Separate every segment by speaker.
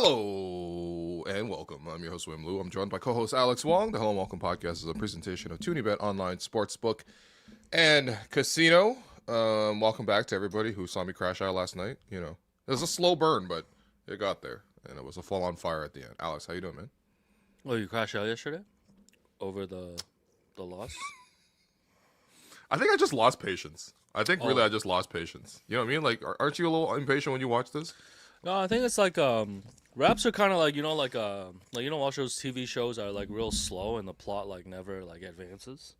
Speaker 1: Hello and welcome. I'm your host, Wim Lu. I'm joined by co-host Alex Wong. The Hello and Welcome podcast is a presentation of ToonieBet online sportsbook and casino. Welcome back to everybody who saw me crash out last night. You know, it was a slow burn, but it got there, and it was a full-on fire at the end. Alex, how you doing, man?
Speaker 2: Oh, you crashed out yesterday over the loss?
Speaker 1: I think I just lost patience. I just lost patience. You know what I mean? Like, aren't you a little impatient when you watch this?
Speaker 2: No, I think it's like raps are kind of like all those TV shows are like real slow and the plot like never like advances.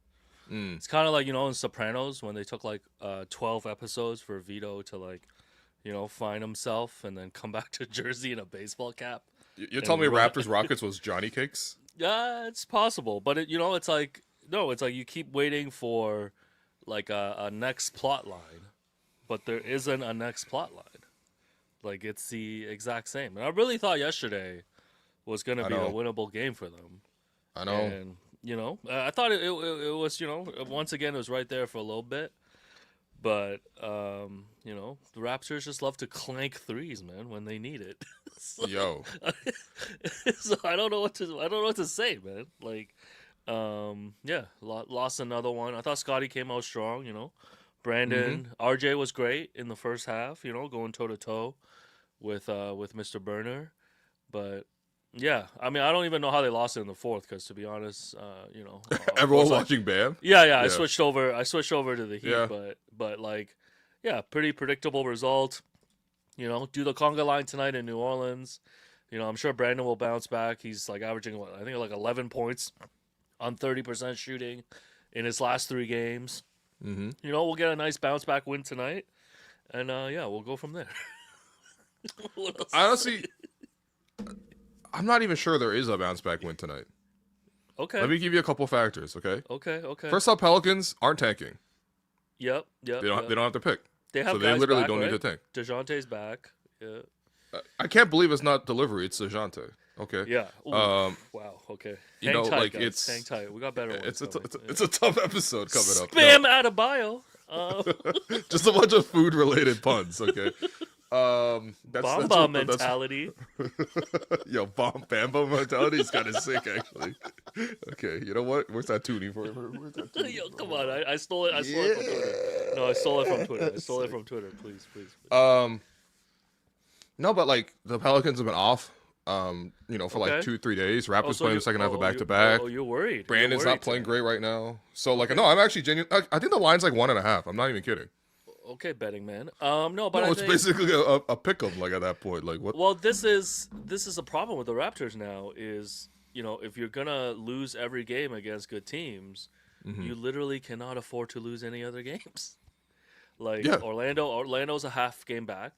Speaker 2: It's kind of like in Sopranos when they took like 12 episodes for Vito to like find himself and then come back to Jersey in a baseball cap.
Speaker 1: You're telling me Raptors Rockets was Johnny Cakes?
Speaker 2: Yeah, it's possible, but it's like it's like you keep waiting for like a next plot line, but there isn't a next plot line. Like, it's the exact same. And I really thought yesterday was going to be a winnable game for them.
Speaker 1: I know.
Speaker 2: And, I thought it was, once again, it was right there for a little bit. But, the Raptors just love to clank threes, man, when they need it. So I don't know what to say, man. Like, lost another one. I thought Scotty came out strong, Brandon, RJ was great in the first half, going toe-to-toe with Mr. Burner. But, yeah, I mean, I don't even know how they lost it in the fourth because, to be honest,
Speaker 1: everyone watching Bam?
Speaker 2: Yeah, I switched over to the Heat, but like, yeah, pretty predictable result. Do the conga line tonight in New Orleans. I'm sure Brandon will bounce back. He's, like, averaging, I think, like 11 points on 30% shooting in his last 3 games.
Speaker 1: Mm-hmm.
Speaker 2: We'll get a nice bounce back win tonight, and we'll go from there.
Speaker 1: Honestly, I'm not even sure there is a bounce back win tonight.
Speaker 2: Okay.
Speaker 1: Let me give you a couple factors, okay?
Speaker 2: Okay.
Speaker 1: First off, Pelicans aren't tanking.
Speaker 2: Yep.
Speaker 1: They don't have to pick.
Speaker 2: They have
Speaker 1: so they literally
Speaker 2: back,
Speaker 1: don't
Speaker 2: right?
Speaker 1: need to tank.
Speaker 2: DeJounte's back. Yeah.
Speaker 1: I can't believe it's not delivery. It's DeJounte. Okay.
Speaker 2: Yeah. Wow. Okay. Hang tight, guys. Hang tight. We got better ones.
Speaker 1: It's a tough episode coming up.
Speaker 2: Bam Adebayo.
Speaker 1: Just a bunch of food-related puns. Okay.
Speaker 2: Bamba mentality.
Speaker 1: Yo, Bamba mentality is kind of sick, actually. Okay, you know what? Where's that Toonie for?
Speaker 2: Yo, come on! I stole it. It from Twitter. No, I stole it from Twitter. I stole it from Twitter. Please.
Speaker 1: No, but like the Pelicans have been off. For like 2-3 days. Raptors playing the second half of back-to-back.
Speaker 2: Oh, you're worried.
Speaker 1: Brandon's not playing great right now. So like, no, I'm actually genuine. I think the line's like 1.5. I'm not even kidding.
Speaker 2: Okay, betting man. It's
Speaker 1: basically a pick 'em like at that point. Like what?
Speaker 2: Well, this is a problem with the Raptors now. Is if you're gonna lose every game against good teams, you literally cannot afford to lose any other games. Like Orlando's a half game back.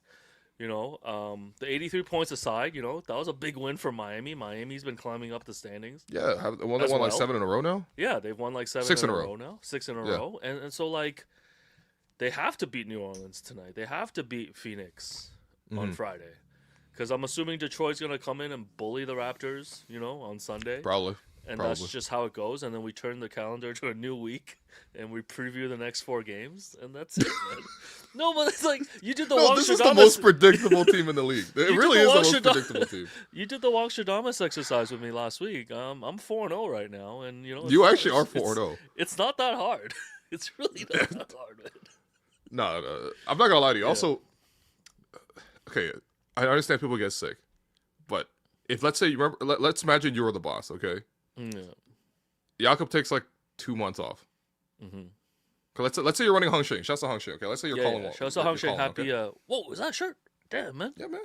Speaker 2: The 83 points aside, that was a big win for Miami. Miami's been climbing up the standings.
Speaker 1: Yeah, they won like 7 in a row now.
Speaker 2: Yeah, they've won like 6 in a row now. 6 in a row, and so like. They have to beat New Orleans tonight. They have to beat Phoenix on Friday. Because I'm assuming Detroit's going to come in and bully the Raptors, on Sunday.
Speaker 1: Probably.
Speaker 2: That's just how it goes. And then we turn the calendar to a new week and we preview the next 4 games. And that's it, man. No, but it's like, you did the Wong
Speaker 1: this is the most predictable team in the league. It really is the most predictable team.
Speaker 2: You did the Wong Stradamus exercise with me last week. I'm 4-0 right now. And,
Speaker 1: you actually are 4-0.
Speaker 2: It's not that hard. It's really not that hard, man.
Speaker 1: No, I'm not gonna lie to you. Yeah. Also, okay, I understand people get sick, but if let's imagine you were the boss, okay?
Speaker 2: Yeah.
Speaker 1: Jakob takes like 2 months off. Let's say you're running Hung Shing. Shouts to Hung Shing, okay? Let's say you're calling.
Speaker 2: Shouts to Hung Shing. Happy. Okay? Whoa, was that a shirt? Damn, man.
Speaker 1: Yeah, man.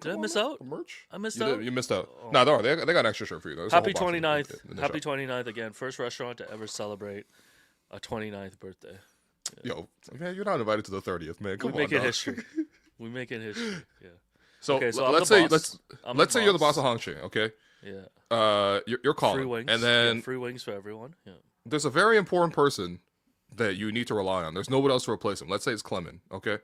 Speaker 2: Did I miss out?
Speaker 1: Merch.
Speaker 2: I missed out.
Speaker 1: You missed out. Oh. No, don't worry. They got an extra shirt for you. Though.
Speaker 2: Happy 29th. Happy 29th again. First restaurant to ever celebrate a 29th birthday.
Speaker 1: Yeah. Yo, man, you're not invited to the 30th, man. Come on,
Speaker 2: making history. We making history. Yeah.
Speaker 1: So, let's say you're the boss of Hong Shing, okay?
Speaker 2: Yeah.
Speaker 1: You're calling.
Speaker 2: Free wings.
Speaker 1: And then
Speaker 2: free wings for everyone. Yeah.
Speaker 1: There's a very important person that you need to rely on. There's nobody else to replace him. Let's say it's Clement, okay?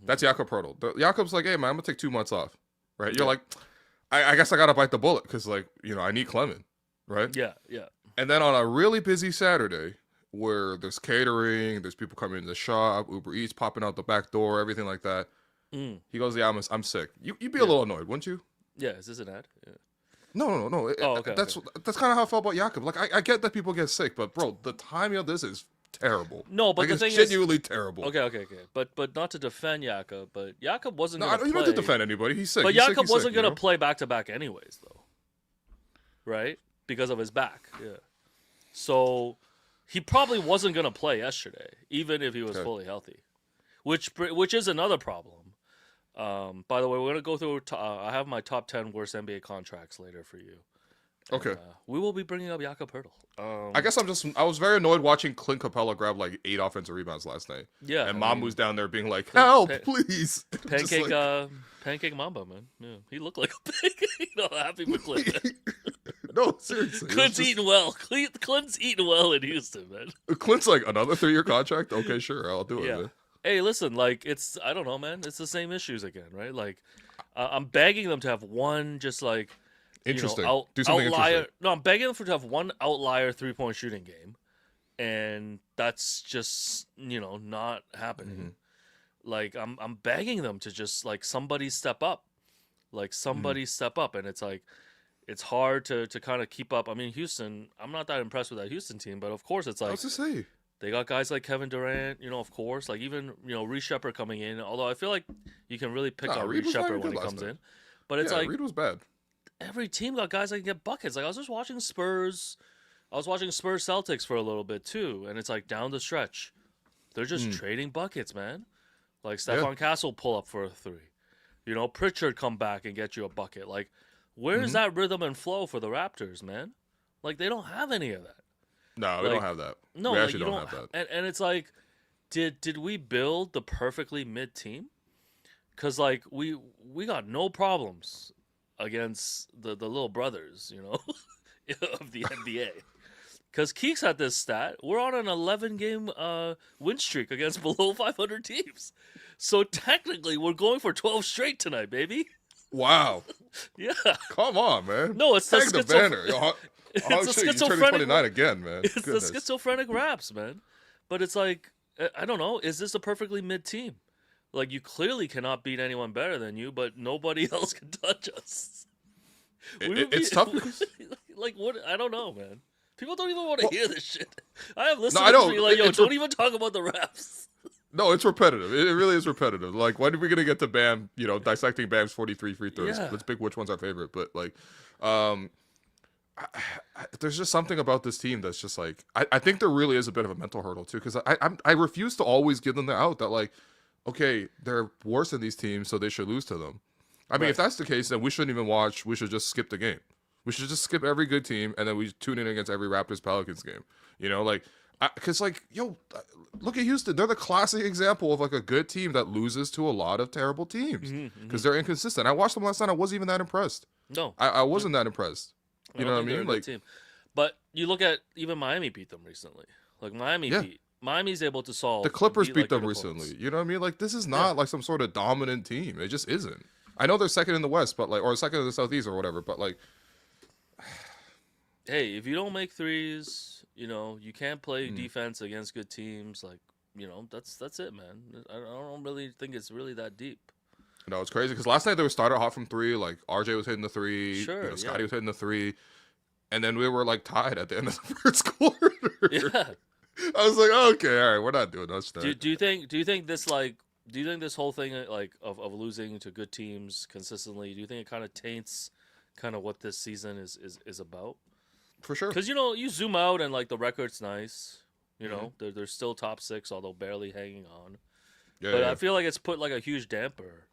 Speaker 1: That's Jakob Poeltl. Jakob's like, hey man, I'm gonna take 2 months off, right? You're like, I guess I gotta bite the bullet because like I need Clement, right?
Speaker 2: Yeah.
Speaker 1: And then on a really busy Saturday, where there's catering, there's people coming in the shop, Uber Eats popping out the back door, everything like that. He goes, yeah, I'm sick. You'd be a little annoyed, wouldn't you?
Speaker 2: Yeah, is this an ad? Yeah.
Speaker 1: No.
Speaker 2: Okay.
Speaker 1: That's kind of how I felt about Jakob. Like, I get that people get sick, but bro, the timing of this is terrible.
Speaker 2: No, but
Speaker 1: like,
Speaker 2: the
Speaker 1: it's
Speaker 2: thing
Speaker 1: genuinely terrible.
Speaker 2: Okay. But not to defend Jakob, but Jakob wasn't
Speaker 1: No,
Speaker 2: going to play.
Speaker 1: you don't have to defend anybody. He's sick.
Speaker 2: But
Speaker 1: he's
Speaker 2: Jakob
Speaker 1: sick,
Speaker 2: wasn't going to
Speaker 1: you know?
Speaker 2: play back-to-back anyways, though. Right? Because of his back. Yeah. So he probably wasn't going to play yesterday, even if he was fully healthy, which is another problem. By the way, we're going to go through. I have my top 10 worst NBA contracts later for you.
Speaker 1: Okay.
Speaker 2: And, we will be bringing up Jakob Poeltl.
Speaker 1: I guess I was very annoyed watching Clint Capella grab like 8 offensive rebounds last night.
Speaker 2: Yeah.
Speaker 1: And Mamu's down there being like, help, please.
Speaker 2: Pancake Mamba, man. Yeah. He looked like a pancake. Happy for Clint.
Speaker 1: No, seriously.
Speaker 2: Clint's eating well. Clint's eating well in Houston, man.
Speaker 1: Clint's like, another 3-year contract? Okay, sure, I'll do it, man.
Speaker 2: Hey, listen, like, I don't know, man. It's the same issues again, right? Like, I'm begging them to have one just like,
Speaker 1: interesting.
Speaker 2: Do something outlier. Interesting. No, I'm begging them to have one outlier 3-point shooting game, and that's just not happening. Mm-hmm. Like, I'm begging them to just like somebody step up, and it's like it's hard to kind of keep up. I mean, Houston, I'm not that impressed with that Houston team, but of course it's like,
Speaker 1: I was to say,
Speaker 2: they got guys like Kevin Durant, of course, like even Reed Shepherd coming in. Although I feel like you can really pick on Reed Shepherd when he comes in, but it's like
Speaker 1: Reed was bad.
Speaker 2: Every team got guys that can get buckets. Like, I was just watching Spurs. I was watching Spurs Celtics for a little bit too, and it's like down the stretch, they're just trading buckets, man. Like Stephon Castle pull up for a 3. Pritchard come back and get you a bucket. Like, where's that rhythm and flow for the Raptors, man? Like, they don't have any of that.
Speaker 1: No, we don't have that.
Speaker 2: No,
Speaker 1: we actually don't have that.
Speaker 2: And it's like, did we build the perfectly mid team? Because like we got no problems against the little brothers, of the NBA. Because Keeks had this stat. We're on an 11-game win streak against below 500 teams. So technically, we're going for 12 straight tonight, baby.
Speaker 1: Wow.
Speaker 2: Yeah.
Speaker 1: Come on, man.
Speaker 2: No, it's
Speaker 1: the banner.
Speaker 2: It's
Speaker 1: the schizophrenic. 29 again, man.
Speaker 2: It's the schizophrenic raps, man. But it's like, I don't know. Is this a perfectly mid team? Like, you clearly cannot beat anyone better than you, but nobody else can touch us.
Speaker 1: It's tough because...
Speaker 2: Like, what? I don't know, man. People don't even want to hear this shit. I have listeners to be like, don't even talk about the refs.
Speaker 1: No, it's repetitive. It really is repetitive. Like, when are we going to get to Bam, dissecting Bam's 43 free throws? Yeah. Let's pick which one's our favorite. But, like, there's just something about this team that's just, like, I think there really is a bit of a mental hurdle, too. Because I refuse to always give them the out that, like, okay, they're worse than these teams, so they should lose to them. I mean, if that's the case, then we shouldn't even watch. We should just skip the game. We should just skip every good team, and then we tune in against every Raptors-Pelicans game. Because, look at Houston. They're the classic example of, like, a good team that loses to a lot of terrible teams because they're inconsistent. I watched them last night. I wasn't even that impressed.
Speaker 2: No.
Speaker 1: I wasn't that impressed. You know what I mean?
Speaker 2: Like, team. But you look at even Miami beat them recently. Like, Miami's able to solve.
Speaker 1: The Clippers beat them recently. You know what I mean? Like, this is not like some sort of dominant team. It just isn't. I know they're second in the West, but or second in the Southeast or whatever, but like,
Speaker 2: hey, if you don't make threes, you can't play defense against good teams. Like, that's it, man. I don't really think it's really that deep.
Speaker 1: No, it's crazy because last night they were started hot from 3. Like, RJ was hitting the 3.
Speaker 2: Sure,
Speaker 1: Scotty was hitting the 3. And then we were, like, tied at the end of the first quarter.
Speaker 2: Yeah.
Speaker 1: I was like, okay, all right, we're not doing that.
Speaker 2: Do you think this whole thing, like, of losing to good teams consistently, do you think it kind of taints kind of what this season is about?
Speaker 1: For sure.
Speaker 2: Because, you zoom out and, like, the record's nice. They're still top 6, although barely hanging on. Yeah, but I feel like it's put, like, a huge damper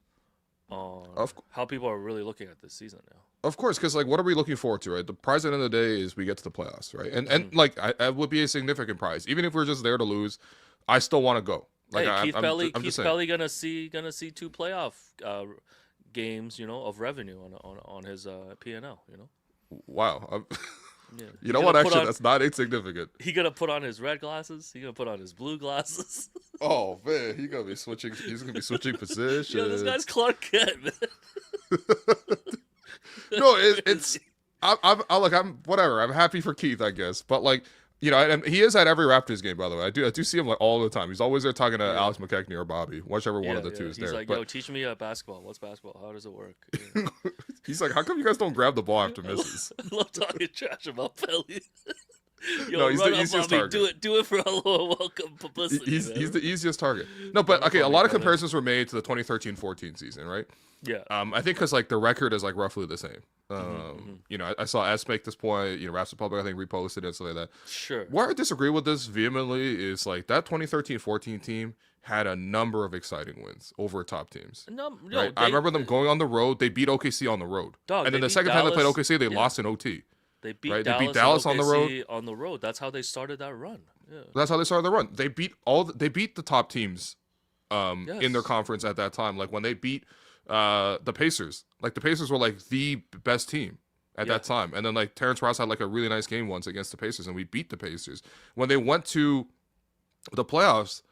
Speaker 2: on how people are really looking at this season now.
Speaker 1: Of course, because, like, what are we looking forward to, right? The prize at the end of the day is we get to the playoffs, right? And like, I would be a significant prize. Even if we're just there to lose, I still want to go. Like,
Speaker 2: hey, Keith Pelly gonna see 2 playoff games, of revenue on his P&L,
Speaker 1: Wow.
Speaker 2: Yeah.
Speaker 1: You know what? Actually, that's not insignificant.
Speaker 2: He gonna put on his red glasses. He gonna put on his blue glasses.
Speaker 1: Oh man, he's gonna be switching. He's gonna be switching positions.
Speaker 2: Yo, this guy's Clark Kent, man.
Speaker 1: No, it's. I'm whatever. I'm happy for Keith, I guess. But like, You know, and he is at every Raptors game, by the way. I do see him like all the time. He's always there talking to Alex McKechnie or Bobby, whichever one of the two is there.
Speaker 2: He's like,
Speaker 1: but
Speaker 2: yo, teach me basketball. What's basketball? How does it work?
Speaker 1: he's like, how come you guys don't grab the ball after misses?
Speaker 2: I love talking trash about Pelly. Yo,
Speaker 1: no, he's
Speaker 2: run
Speaker 1: the
Speaker 2: up,
Speaker 1: easiest
Speaker 2: Bobby.
Speaker 1: target.
Speaker 2: Do it for a little welcome publicity.
Speaker 1: He's the easiest target. No, but okay, a lot of comparisons were made to the 2013-14 season, right?
Speaker 2: Yeah.
Speaker 1: I think because like the record is like roughly the same. You know, I saw S make this point. You know, Raps Republic I think reposted it and stuff like that.
Speaker 2: Sure.
Speaker 1: Where I disagree with this vehemently is like that 2013-14 team had a number of exciting wins over top teams.
Speaker 2: No,
Speaker 1: right? I remember them going on the road. They beat OKC on the road,
Speaker 2: dog,
Speaker 1: and then the second time they played OKC, they lost in OT.
Speaker 2: They beat,
Speaker 1: right?
Speaker 2: Dallas,
Speaker 1: they beat Dallas on the road.
Speaker 2: On the road. That's how they started that run. Yeah.
Speaker 1: That's how they started the run. They beat the top teams in their conference at that time. Like when they beat the Pacers. Like the Pacers were like the best team at that time. And then like Terrence Ross had like a really nice game once against the Pacers, and we beat the Pacers. When they went to the playoffs,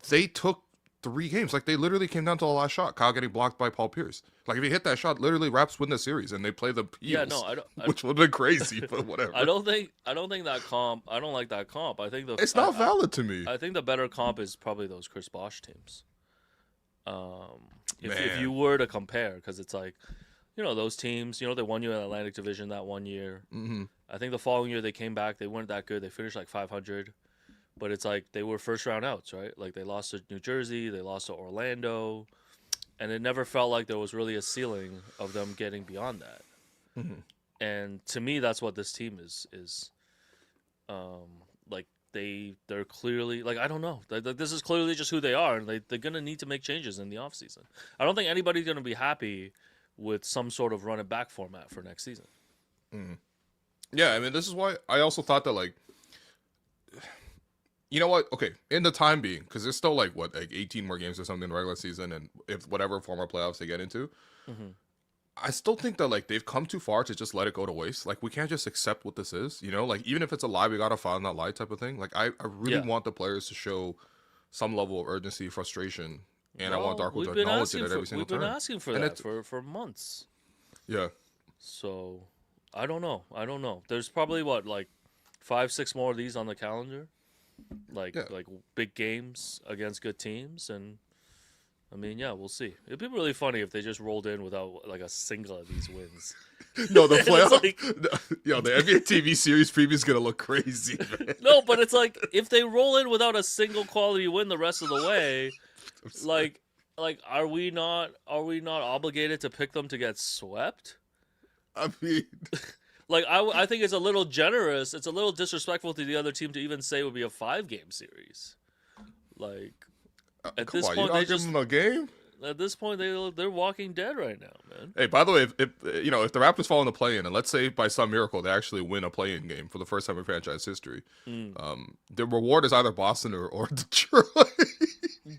Speaker 1: they took 3 games. Like they literally came down to the last shot. Kyle getting blocked by Paul Pierce. Like if he hit that shot, literally Raps win the series, and they play the Eagles.
Speaker 2: Yeah, no,
Speaker 1: which would have been crazy, but whatever.
Speaker 2: I don't think that comp. I don't like that comp. I think
Speaker 1: it's not valid to me.
Speaker 2: I think the better comp is probably those Chris Bosh teams. If you were to compare, because it's like, you know, those teams, you know, they won you in Atlantic Division that one year.
Speaker 1: Mm-hmm.
Speaker 2: I think the following year they came back. They weren't that good. They finished like 500. But it's like they were first round outs, right? Like they lost to New Jersey, they lost to Orlando, and it never felt like there was really a ceiling of them getting beyond that.
Speaker 1: Mm-hmm.
Speaker 2: And to me, that's what this team is like they're clearly like, I don't know. This is clearly just who they are, and they're gonna need to make changes in the offseason. I don't think anybody's gonna be happy with some sort of run it back format for next season.
Speaker 1: Mm-hmm. Yeah, I mean, this is why I also thought that like, you know what? Okay, in the time being, because there's still like 18 more games or something in the regular season, and if whatever form of playoffs they get into, I still think that like they've come too far to just let it go to waste. Like we can't just accept what this is, you know. Like even if it's a lie, we gotta find that lie type of thing. Like I really want the players to show some level of urgency, frustration, and I want Darko to acknowledge it at every single time.
Speaker 2: We've been asking for that for months. Yeah. So I don't know. There's probably like 5-6 more of these on the calendar. Like big games against good teams, and I mean, yeah, we'll see. It'd be really funny if they just rolled in without like a single of these wins.
Speaker 1: No, the playoff, the NBA TV series preview is gonna look crazy. Man.
Speaker 2: No, but it's like if they roll in without a single quality win the rest of the way, like are we not obligated to pick them to get swept?
Speaker 1: I mean.
Speaker 2: Like, I think it's a little generous. It's a little disrespectful to the other team to even say it would be a 5-game series. Like, at this point,
Speaker 1: they just give them a game.
Speaker 2: At this point, they're walking dead right now, man.
Speaker 1: Hey, by the way, if the Raptors fall in the play-in, and let's say by some miracle they actually win a play-in game for the first time in franchise history, the reward is either Boston or Detroit.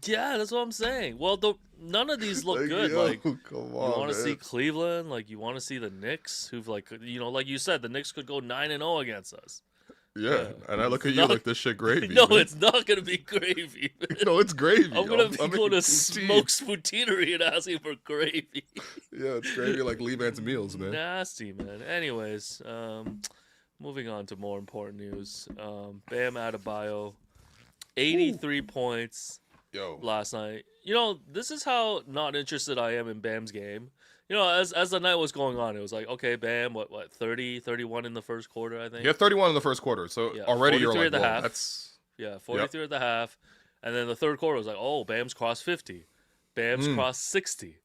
Speaker 2: Yeah, that's what I'm saying. Well, none of these look good. Like,
Speaker 1: come on,
Speaker 2: you want to see Cleveland, like you want to see the Knicks, who've like you said, the Knicks could go 9-0 against us.
Speaker 1: Yeah, and I look at you like this shit gravy.
Speaker 2: No, man. It's not gonna be gravy. Man.
Speaker 1: No, it's gravy.
Speaker 2: I'm gonna be going to Smoke's Poutineery and asking for gravy.
Speaker 1: Yeah, it's gravy like Lee Vance meals, man.
Speaker 2: Nasty, man. Anyways, moving on to more important news. Bam Adebayo, 83 points. Last night. You know, this is how not interested I am in Bam's game. You know, as the night was going on, it was like, okay, Bam, what 30, 31 in the first quarter, I think.
Speaker 1: Yeah, 31 in the first quarter. So already you're like,
Speaker 2: half.
Speaker 1: That's
Speaker 2: 43 at the half. And then the third quarter was like, oh, Bam's crossed 50. Bam's crossed 60.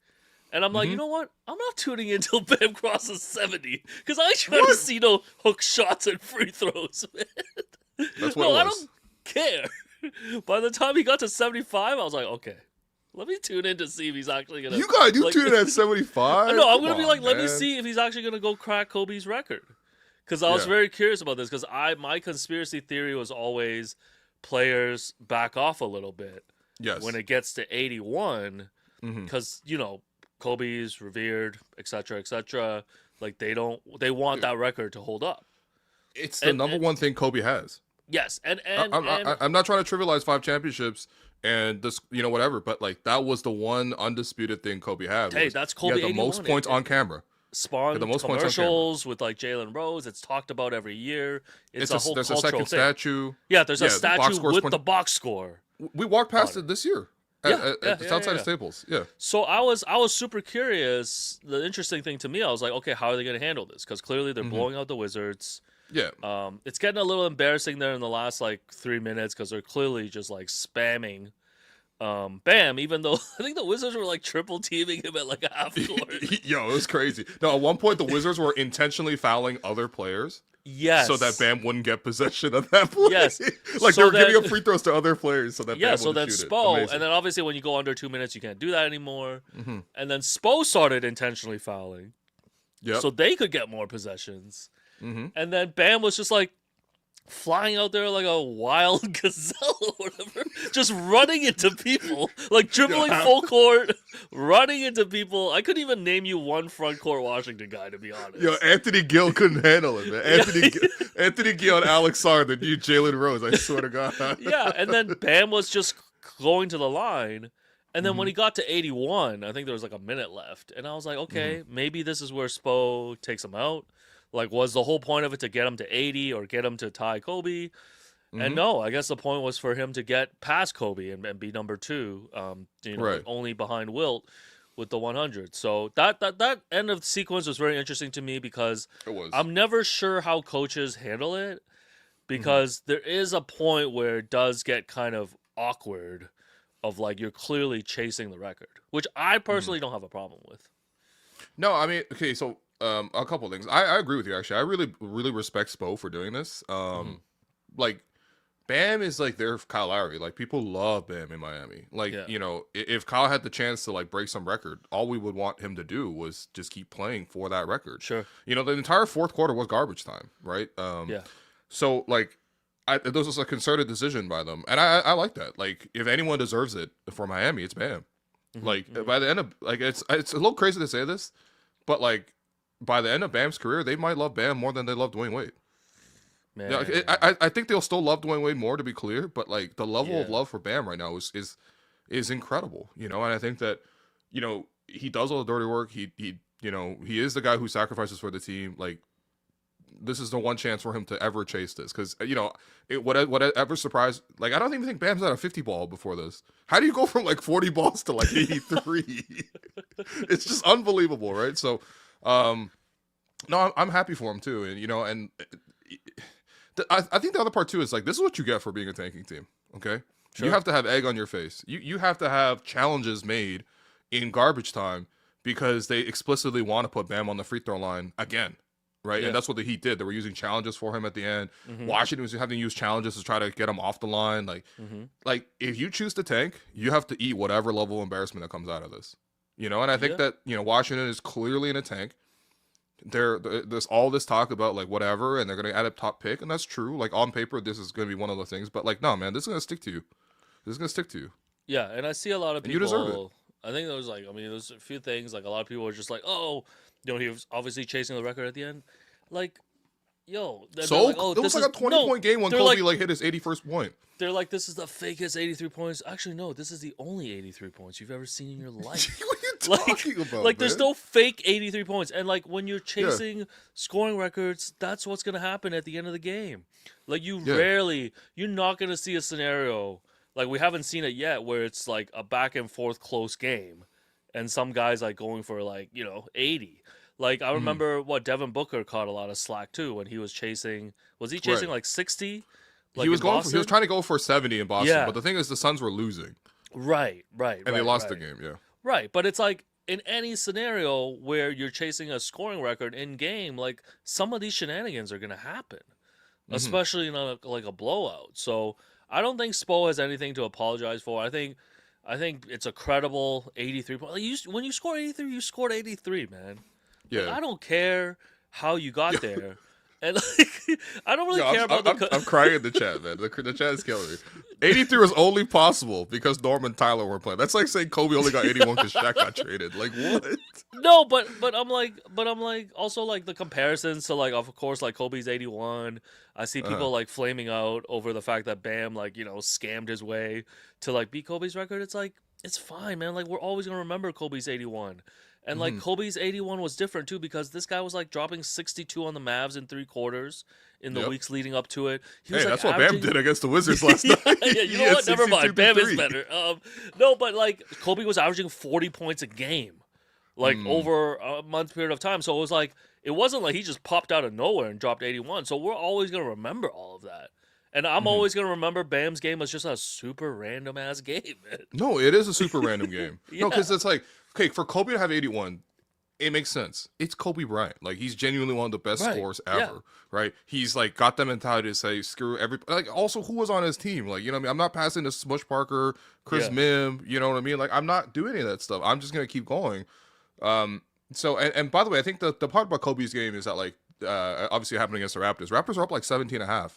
Speaker 2: And I'm like, you know what? I'm not tuning in until Bam crosses 70 because I try to see no hook shots and free throws, man.
Speaker 1: That's what it was.
Speaker 2: I don't care. By the time he got to 75, I was like, okay, let me tune in to see if he's actually going to...
Speaker 1: You tune in at 75?
Speaker 2: No, I'm going to be like, let me see if he's actually going to go crack Kobe's record. Because I was very curious about this, because my conspiracy theory was always players back off a little bit when it gets to 81, because, you know, Kobe's revered, etc., etc. Like, they want that record to hold up.
Speaker 1: It's the number one thing Kobe has.
Speaker 2: Yes, and
Speaker 1: I'm not trying to trivialize 5 championships and this, you know, whatever, but like that was the one undisputed thing Kobe had.
Speaker 2: Hey, that's Kobe.
Speaker 1: He had the most points on camera.
Speaker 2: spawned
Speaker 1: the most points on camera.
Speaker 2: commercials with like Jalen Rose. It's talked about every year. It's a whole
Speaker 1: there's
Speaker 2: cultural
Speaker 1: a second
Speaker 2: thing.
Speaker 1: statue.
Speaker 2: Yeah, there's a
Speaker 1: the box
Speaker 2: statue
Speaker 1: score's
Speaker 2: with the box score.
Speaker 1: We walked past it this year outside of Staples. Yeah.
Speaker 2: So I was super curious. The interesting thing to me, I was like, okay, how are they going to handle this? Because clearly they're blowing out the Wizards.
Speaker 1: Yeah.
Speaker 2: It's getting a little embarrassing there in the last like 3 minutes because they're clearly just like spamming Bam, even though I think the Wizards were like triple teaming him at like a half court.
Speaker 1: Yo, it was crazy. No, at one point the Wizards were intentionally fouling other players.
Speaker 2: Yes.
Speaker 1: So that Bam wouldn't get possession of that play.
Speaker 2: Yes.
Speaker 1: Like
Speaker 2: So
Speaker 1: they were
Speaker 2: then-
Speaker 1: giving up free throws to other players so that Bam
Speaker 2: So then
Speaker 1: wouldn't shoot
Speaker 2: Spo,
Speaker 1: it. Amazing.
Speaker 2: and then obviously when you go under 2 minutes, you can't do that anymore. And then Spo started intentionally fouling,
Speaker 1: Yep.
Speaker 2: so they could get more possessions.
Speaker 1: Mm-hmm.
Speaker 2: And then Bam was just like flying out there like a wild gazelle or whatever, just running into people, like dribbling full court, running into people. I couldn't even name you one front court Washington guy, to be honest.
Speaker 1: Yo, Anthony Gill couldn't handle it, man. Anthony Gill and Alex Sarr, the new Jalen Rose, I swear to God.
Speaker 2: Yeah, and then Bam was just going to the line. And then when he got to 81, I think there was like a minute left. And I was like, okay, maybe this is where Spo takes him out. Like, was the whole point of it to get him to 80 or get him to tie Kobe? And no, I guess the point was for him to get past Kobe and be number 2,
Speaker 1: Right.
Speaker 2: only behind Wilt with the 100. So that end of the sequence was very interesting to me because
Speaker 1: It was.
Speaker 2: I'm never sure how coaches handle it because there is a point where it does get kind of awkward of like you're clearly chasing the record, which I personally don't have a problem with.
Speaker 1: No, I mean, okay, so a couple things. I agree with you, actually. I really respect Spo for doing this. Like, Bam is like their Kyle Lowry. Like, people love Bam in Miami. Like,
Speaker 2: Yeah.
Speaker 1: you know, if Kyle had the chance to like break some record, all we would want him to do was just keep playing for that record.
Speaker 2: Sure.
Speaker 1: You know, the entire fourth quarter was garbage time, right?
Speaker 2: Yeah.
Speaker 1: So, like, this was a concerted decision by them. And I like that. Like, if anyone deserves it for Miami, it's Bam. Like, by the end of, like, it's a little crazy to say this, but, like, by the end of Bam's career, they might love Bam more than they love Dwayne Wade.
Speaker 2: Man.
Speaker 1: Yeah, I think they'll still love Dwayne Wade more, to be clear, but, like, the level of love for Bam right now is incredible, you know? And I think that, you know, he does all the dirty work. He you know, he is the guy who sacrifices for the team. Like, this is the one chance for him to ever chase this, because, you know, whatever surprise, like, I don't even think Bam's had a 50 ball before this. How do you go from like 40 balls to like 83? It's just unbelievable, right? So, no, I'm happy for him too, and you know, and I think the other part too is like, this is what you get for being a tanking team. Okay,
Speaker 2: Sure.
Speaker 1: you have to have egg on your face. You have to have challenges made in garbage time because they explicitly want to put Bam on the free throw line again. Right,
Speaker 2: Yeah.
Speaker 1: and that's what the Heat did. They were using challenges for him at the end. Washington was having to use challenges to try to get him off the line. Like if you choose to tank, you have to eat whatever level of embarrassment that comes out of this. You know, and I think that, you know, Washington is clearly in a tank. There's all this talk about like whatever, and they're going to add a top pick, and that's true. Like on paper, this is going to be one of the things, but like, no, man, this is going to stick to you. This is going to stick to you.
Speaker 2: Yeah, and I see a lot of people.
Speaker 1: And you deserve it.
Speaker 2: I think there was like, I mean, there's a few things like a lot of people were just like, oh, you know, he was obviously chasing the record at the end. Like, yo, they're
Speaker 1: So
Speaker 2: like, oh,
Speaker 1: it was
Speaker 2: this
Speaker 1: like a
Speaker 2: is-
Speaker 1: 20-point game when
Speaker 2: they're
Speaker 1: Kobe
Speaker 2: like-
Speaker 1: like hit his 81st point.
Speaker 2: They're like, this is the fakest 83 points. Actually, no, this is the only 83 points you've ever seen in your life.
Speaker 1: What are you
Speaker 2: Like-
Speaker 1: talking about?
Speaker 2: Like, there's
Speaker 1: man?
Speaker 2: no fake 83 points. And, like, when you're chasing scoring records, that's what's going to happen at the end of the game. Like, you're not going to see a scenario, like, we haven't seen it yet, where it's, like, a back and forth close game. And some guys, like, going for, like, you know, 80. Like, I remember Devin Booker caught a lot of slack, too, when he was chasing. Was he chasing,
Speaker 1: Right.
Speaker 2: like, 60?
Speaker 1: He was
Speaker 2: in Boston?
Speaker 1: trying to go for 70 in Boston,
Speaker 2: Yeah.
Speaker 1: but the thing is, the Suns were losing,
Speaker 2: Right.
Speaker 1: and they lost the game. Yeah,
Speaker 2: Right, but it's like in any scenario where you're chasing a scoring record in game, like some of these shenanigans are going to happen, especially in like a blowout. So I don't think Spo has anything to apologize for. I think it's a credible 83 point. Like when you score 83, you scored 83, man.
Speaker 1: yeah.
Speaker 2: Like, I don't care how you got there. And like, I don't really care about
Speaker 1: I'm crying in the chat, man. The chat is killing me. 83 was only possible because Norm and Tyler were playing. That's like saying Kobe only got 81 because Shaq got traded. Like, what?
Speaker 2: No, but I'm like also like the comparisons to like, of course, like Kobe's 81. I see people like flaming out over the fact that Bam like, you know, scammed his way to like beat Kobe's record. It's like, it's fine, man. Like, we're always gonna remember Kobe's 81. And like Kobe's 81 was different too because this guy was like dropping 62 on the Mavs in 3 quarters in the weeks leading up to it. He was,
Speaker 1: that's what Bam did against the Wizards last night.
Speaker 2: Yeah, you know what? Never mind. Bam is better. No, but like Kobe was averaging 40 points a game, like over a month period of time. So it was like it wasn't like he just popped out of nowhere and dropped 81. So we're always gonna remember all of that. And I'm always going to remember Bam's game as just a super random-ass game, man.
Speaker 1: No, it is a super random game. No, because it's like, okay, for Kobe to have 81, it makes sense. It's Kobe Bryant. Like, he's genuinely one of the best scorers ever, right? He's, like, got the mentality to say, screw everybody. Like, also, who was on his team? Like, you know what I mean? I'm not passing to Smush Parker, Chris Mim, you know what I mean? Like, I'm not doing any of that stuff. I'm just going to keep going. So, and by the way, I think the part about Kobe's game is that, like, obviously happening against the Raptors. Raptors are up, like, 17.5.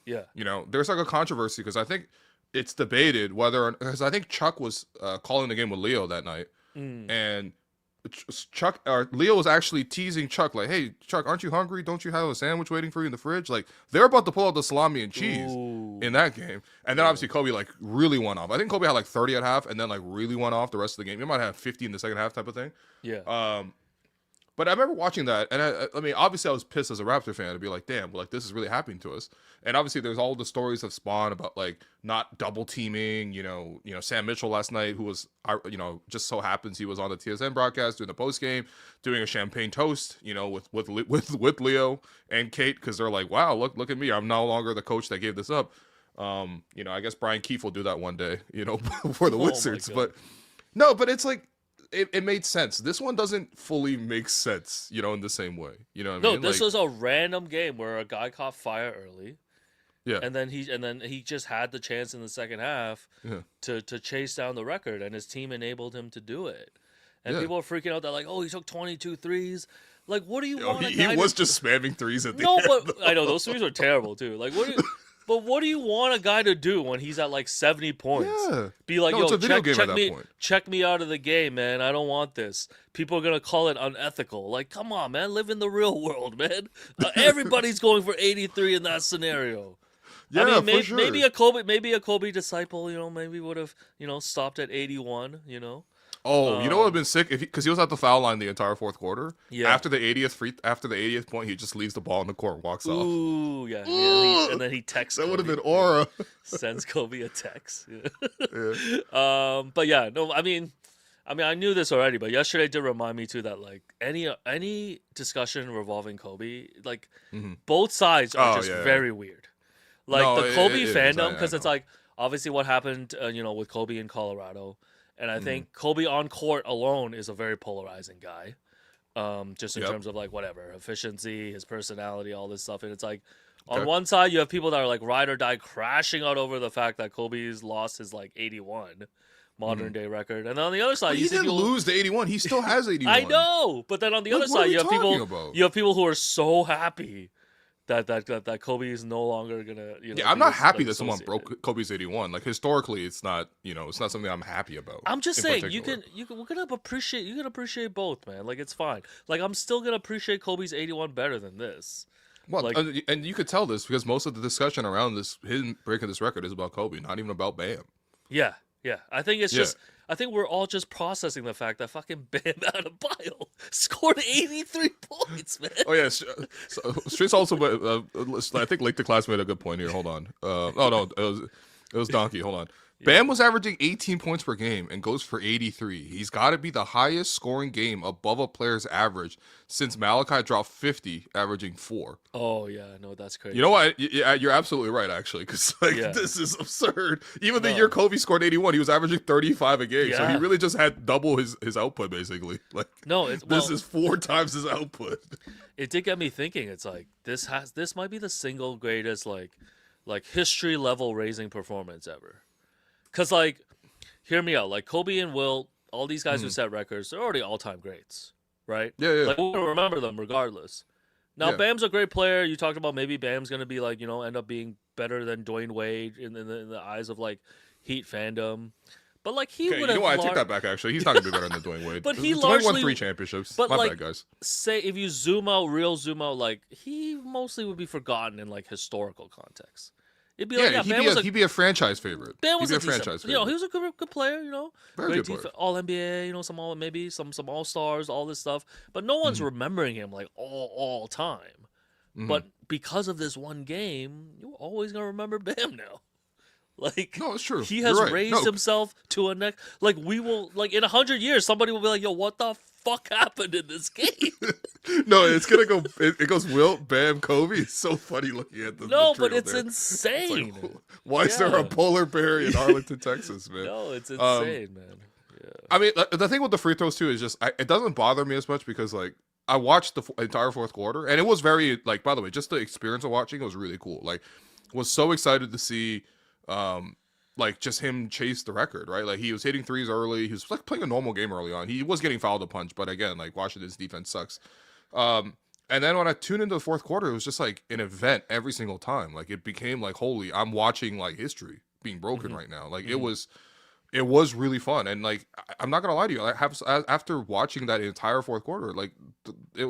Speaker 2: Yeah.
Speaker 1: You know, there's like a controversy because I think it's debated whether, because I think Chuck was calling the game with Leo that night. And Leo was actually teasing Chuck, like, hey, Chuck, aren't you hungry? Don't you have a sandwich waiting for you in the fridge? Like, they're about to pull out the salami and cheese in that game. And then obviously Kobe, like, really went off. I think Kobe had like 30 at half and then, like, really went off the rest of the game. He might have 50 in the second half type of thing.
Speaker 2: Yeah.
Speaker 1: But I remember watching that, and I mean, obviously I was pissed as a Raptor fan to be like, damn, like, this is really happening to us. And obviously there's all the stories of Spawn about, like, not double teaming, you know, Sam Mitchell last night, who was, you know, just so happens he was on the TSN broadcast doing the post game, doing a champagne toast, you know, with Leo and Kate, because they're like, wow, look at me, I'm no longer the coach that gave this up. You know, I guess Brian Keefe will do that one day, you know, for the Wizards. But no, but it's like, it made sense. This one doesn't fully make sense, you know, in the same way. You know what I mean?
Speaker 2: No, this was a random game where a guy caught fire early.
Speaker 1: Yeah.
Speaker 2: And then he just had the chance in the second half to chase down the record, and his team enabled him to do it. And people are freaking out that, like, oh, he took 22 threes. Like, what do you want?
Speaker 1: He was just spamming threes at the
Speaker 2: end.
Speaker 1: No,
Speaker 2: but I know those threes were terrible too. Like, what do you want a guy to do when he's at like 70 points?
Speaker 1: Yeah.
Speaker 2: Be like,
Speaker 1: yo,
Speaker 2: check me out of the game, man. I don't want this. People are gonna call it unethical. Like, come on, man, live in the real world, man. Everybody's going for 83 in that scenario.
Speaker 1: Yeah,
Speaker 2: I mean,
Speaker 1: for sure.
Speaker 2: maybe a Kobe disciple, you know, maybe would have, you know, stopped at 81, you know.
Speaker 1: Oh, you know what would have been sick because he was at the foul line the entire fourth quarter.
Speaker 2: Yeah.
Speaker 1: After the 80th point, he just leaves the ball in the court and walks off.
Speaker 2: Ooh, yeah. And then he texts.
Speaker 1: That would have been aura.
Speaker 2: Sends Kobe a text. But yeah, no, I mean, I knew this already, but yesterday did remind me too that like any discussion revolving Kobe, like both sides are just very weird. Like the Kobe fandom, because it's like obviously what happened, you know, with Kobe in Colorado. And I think Kobe on court alone is a very polarizing guy, just in terms of like whatever efficiency, his personality, all this stuff. And it's like on one side you have people that are like ride or die, crashing out over the fact that Kobe's lost his like 81 modern day record, and then on the other side,
Speaker 1: he didn't lose the 81. He still has 81.
Speaker 2: I know, but then on the other side, you have people who are so happy that Kobe is no longer gonna. You know,
Speaker 1: yeah, I'm not happy that someone broke Kobe's 81. Like historically, it's not. You know, it's not something I'm happy about.
Speaker 2: I'm just saying we're gonna appreciate. You can appreciate both, man. Like it's fine. Like I'm still gonna appreciate Kobe's 81 better than this.
Speaker 1: Well,
Speaker 2: like,
Speaker 1: and you could tell this because most of the discussion around him breaking this record is about Kobe, not even about Bam.
Speaker 2: Yeah. I think it's just. I think we're all just processing the fact that fucking Bam Adebayo scored 83 points, man.
Speaker 1: Oh yeah, Streets also. I think Lake the Class made a good point here. Hold on. It was Donkey. Hold on. Bam was averaging 18 points per game and goes for 83. He's got to be the highest scoring game above a player's average since Malachi dropped 50, averaging 4.
Speaker 2: Oh, yeah. No, that's crazy.
Speaker 1: You know what? You're absolutely right, actually, because this is absurd. Even the year Kobe scored 81, he was averaging 35 a game. Yeah. So he really just had double his output, basically. Like, this is 4 times his output.
Speaker 2: It did get me thinking. It's like, this might be the single greatest, like history level raising performance ever. Because, like, hear me out. Like, Kobe and Wilt, all these guys who set records, they're already all-time greats, right?
Speaker 1: Yeah.
Speaker 2: Like, we're going to remember them regardless. Now, Bam's a great player. You talked about maybe Bam's going to be, like, you know, end up being better than Dwayne Wade in the eyes of, like, Heat fandom. But, like, he would have...
Speaker 1: You know what? I take that back, actually. He's not going to be better than Dwayne Wade.
Speaker 2: But he
Speaker 1: Dwayne
Speaker 2: largely...
Speaker 1: won 3 championships.
Speaker 2: But,
Speaker 1: My bad, guys.
Speaker 2: Say, if you zoom out, like, he mostly would be forgotten in, like, historical context. It'd be like,
Speaker 1: he'd be a franchise favorite.
Speaker 2: Bam was
Speaker 1: he'd
Speaker 2: a
Speaker 1: be a franchise favorite.
Speaker 2: You know, he was a good player. You know,
Speaker 1: Very
Speaker 2: great
Speaker 1: good player.
Speaker 2: All NBA. You know, some All Stars, all this stuff. But no one's remembering him like all time. But because of this one game, you're always gonna remember Bam now. Like,
Speaker 1: no, it's true.
Speaker 2: He has raised himself to a next. Like, we will, like, in 100 years, somebody will be like, "Yo, what the fuck happened in this game?"
Speaker 1: No, it's gonna go. It goes Wilt, Bam, Kobe. It's so funny looking at the
Speaker 2: but it's
Speaker 1: there.
Speaker 2: insane.
Speaker 1: It's like, why is there a polar bear in Arlington, Texas, man?
Speaker 2: No, it's insane, man. Yeah.
Speaker 1: I mean, the thing with the free throws too is just it doesn't bother me as much because like I watched the entire fourth quarter and it was very like. By the way, just the experience of watching it was really cool. Like, was so excited to see. Like just him chase the record, right? Like he was hitting threes early. He was like playing a normal game early on. He was getting fouled a punch, but again, like Washington's defense sucks. And then when I tuned into the fourth quarter, it was just like an event every single time. Like it became like, holy, I'm watching like history being broken right now. Like it was really fun. And like, I'm not gonna lie to you, after watching that entire fourth quarter, like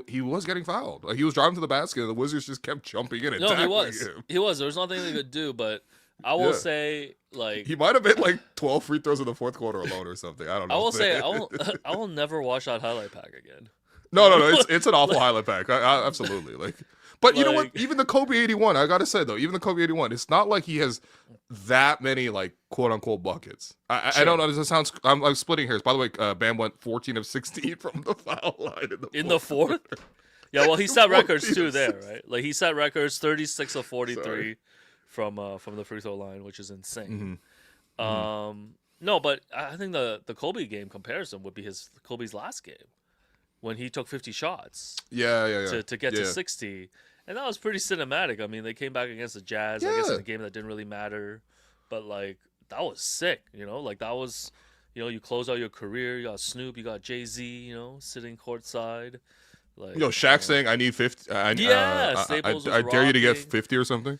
Speaker 1: he was getting fouled. Like he was driving to the basket and the Wizards just kept jumping in and tackling him.
Speaker 2: He was. There was nothing they could do, but I will say, like,
Speaker 1: he might have hit like 12 free throws in the fourth quarter alone or something. I don't know.
Speaker 2: I will say, I will never watch that highlight pack again.
Speaker 1: No, it's an awful highlight pack. Absolutely, like, but you know what? Even the Kobe 81, I gotta say though, even the Kobe 81, it's not like he has that many like quote unquote buckets. I don't know. This sounds. I'm splitting hairs. By the way, Bam went 14 of 16 from the foul line in the fourth.
Speaker 2: Yeah, well, he set records too there, right? Like he set records, 36 of 43. Sorry. From the free throw line, which is insane. No, but I think the Kobe game comparison would be Kobe's last game when he took 50 shots.
Speaker 1: Yeah.
Speaker 2: To get to 60, and that was pretty cinematic. I mean, they came back against the Jazz, I guess, in a game that didn't really matter, but like that was sick. You know, like that was, you know, you close out your career. You got Snoop, you got Jay-Z, you know, sitting courtside. Like,
Speaker 1: Shaq saying, "I need 50." I dare you to get 50 or something.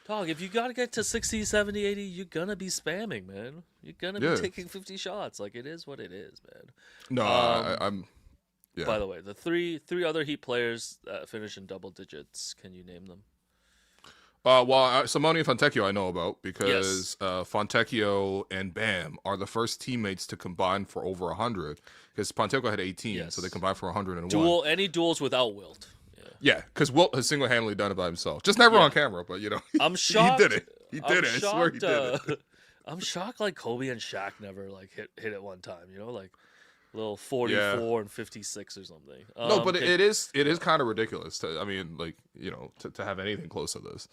Speaker 2: Dog, if you got to get to 60, 70, 80, you're going to be spamming, man. You're going to be taking 50 shots. Like, it is what it is, man.
Speaker 1: No, I'm... Yeah.
Speaker 2: By the way, the three other Heat players that finish in double digits, can you name them?
Speaker 1: Simone and Fontecchio I know about because Fontecchio and Bam are the first teammates to combine for over 100 because Fontecchio had 18, so they combined for 101.
Speaker 2: Any duels without Wilt.
Speaker 1: Yeah, because Wilt has single-handedly done it by himself. Just never on camera, but, you know,
Speaker 2: I'm shocked.
Speaker 1: He did it. I swear he did it.
Speaker 2: I'm shocked, like, Kobe and Shaq never, like, hit it one time, you know? Like, a little 44 and 56 or something.
Speaker 1: No, but it is kind of ridiculous to, I mean, like, you know, to have anything close to this.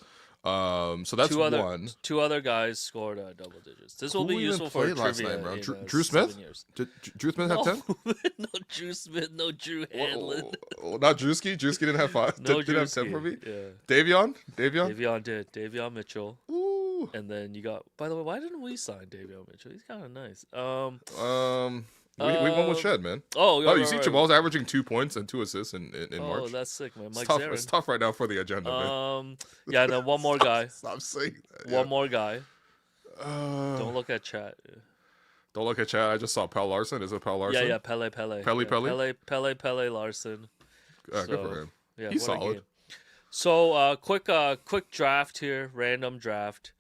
Speaker 1: So that's one.
Speaker 2: Two other guys scored double digits. This will be useful for trivia
Speaker 1: last night, bro. Drew Smith? Did Drew Smith have 10?
Speaker 2: No Drew Smith, no Drew Hanlon.
Speaker 1: Not Drewski? Drewski didn't have 5? Didn't have 10 for me?
Speaker 2: Yeah.
Speaker 1: Davion
Speaker 2: did. Davion Mitchell.
Speaker 1: Ooh.
Speaker 2: And then you got, by the way, why didn't we sign Davion Mitchell? He's kind of nice.
Speaker 1: We won with Shed, man. You see Jamal's averaging 2 points and 2 assists in March.
Speaker 2: Oh, that's sick, man.
Speaker 1: It's tough right now for the agenda, man.
Speaker 2: Yeah, and then one more guy.
Speaker 1: Stop saying that.
Speaker 2: One more guy. Don't look at chat.
Speaker 1: Don't look at chat. I just saw Pelle Larson. Is it Pelle Larson?
Speaker 2: Yeah, Pele. Pele Larson.
Speaker 1: Good for him.
Speaker 2: Yeah,
Speaker 1: he's solid.
Speaker 2: So, quick draft here. Random draft.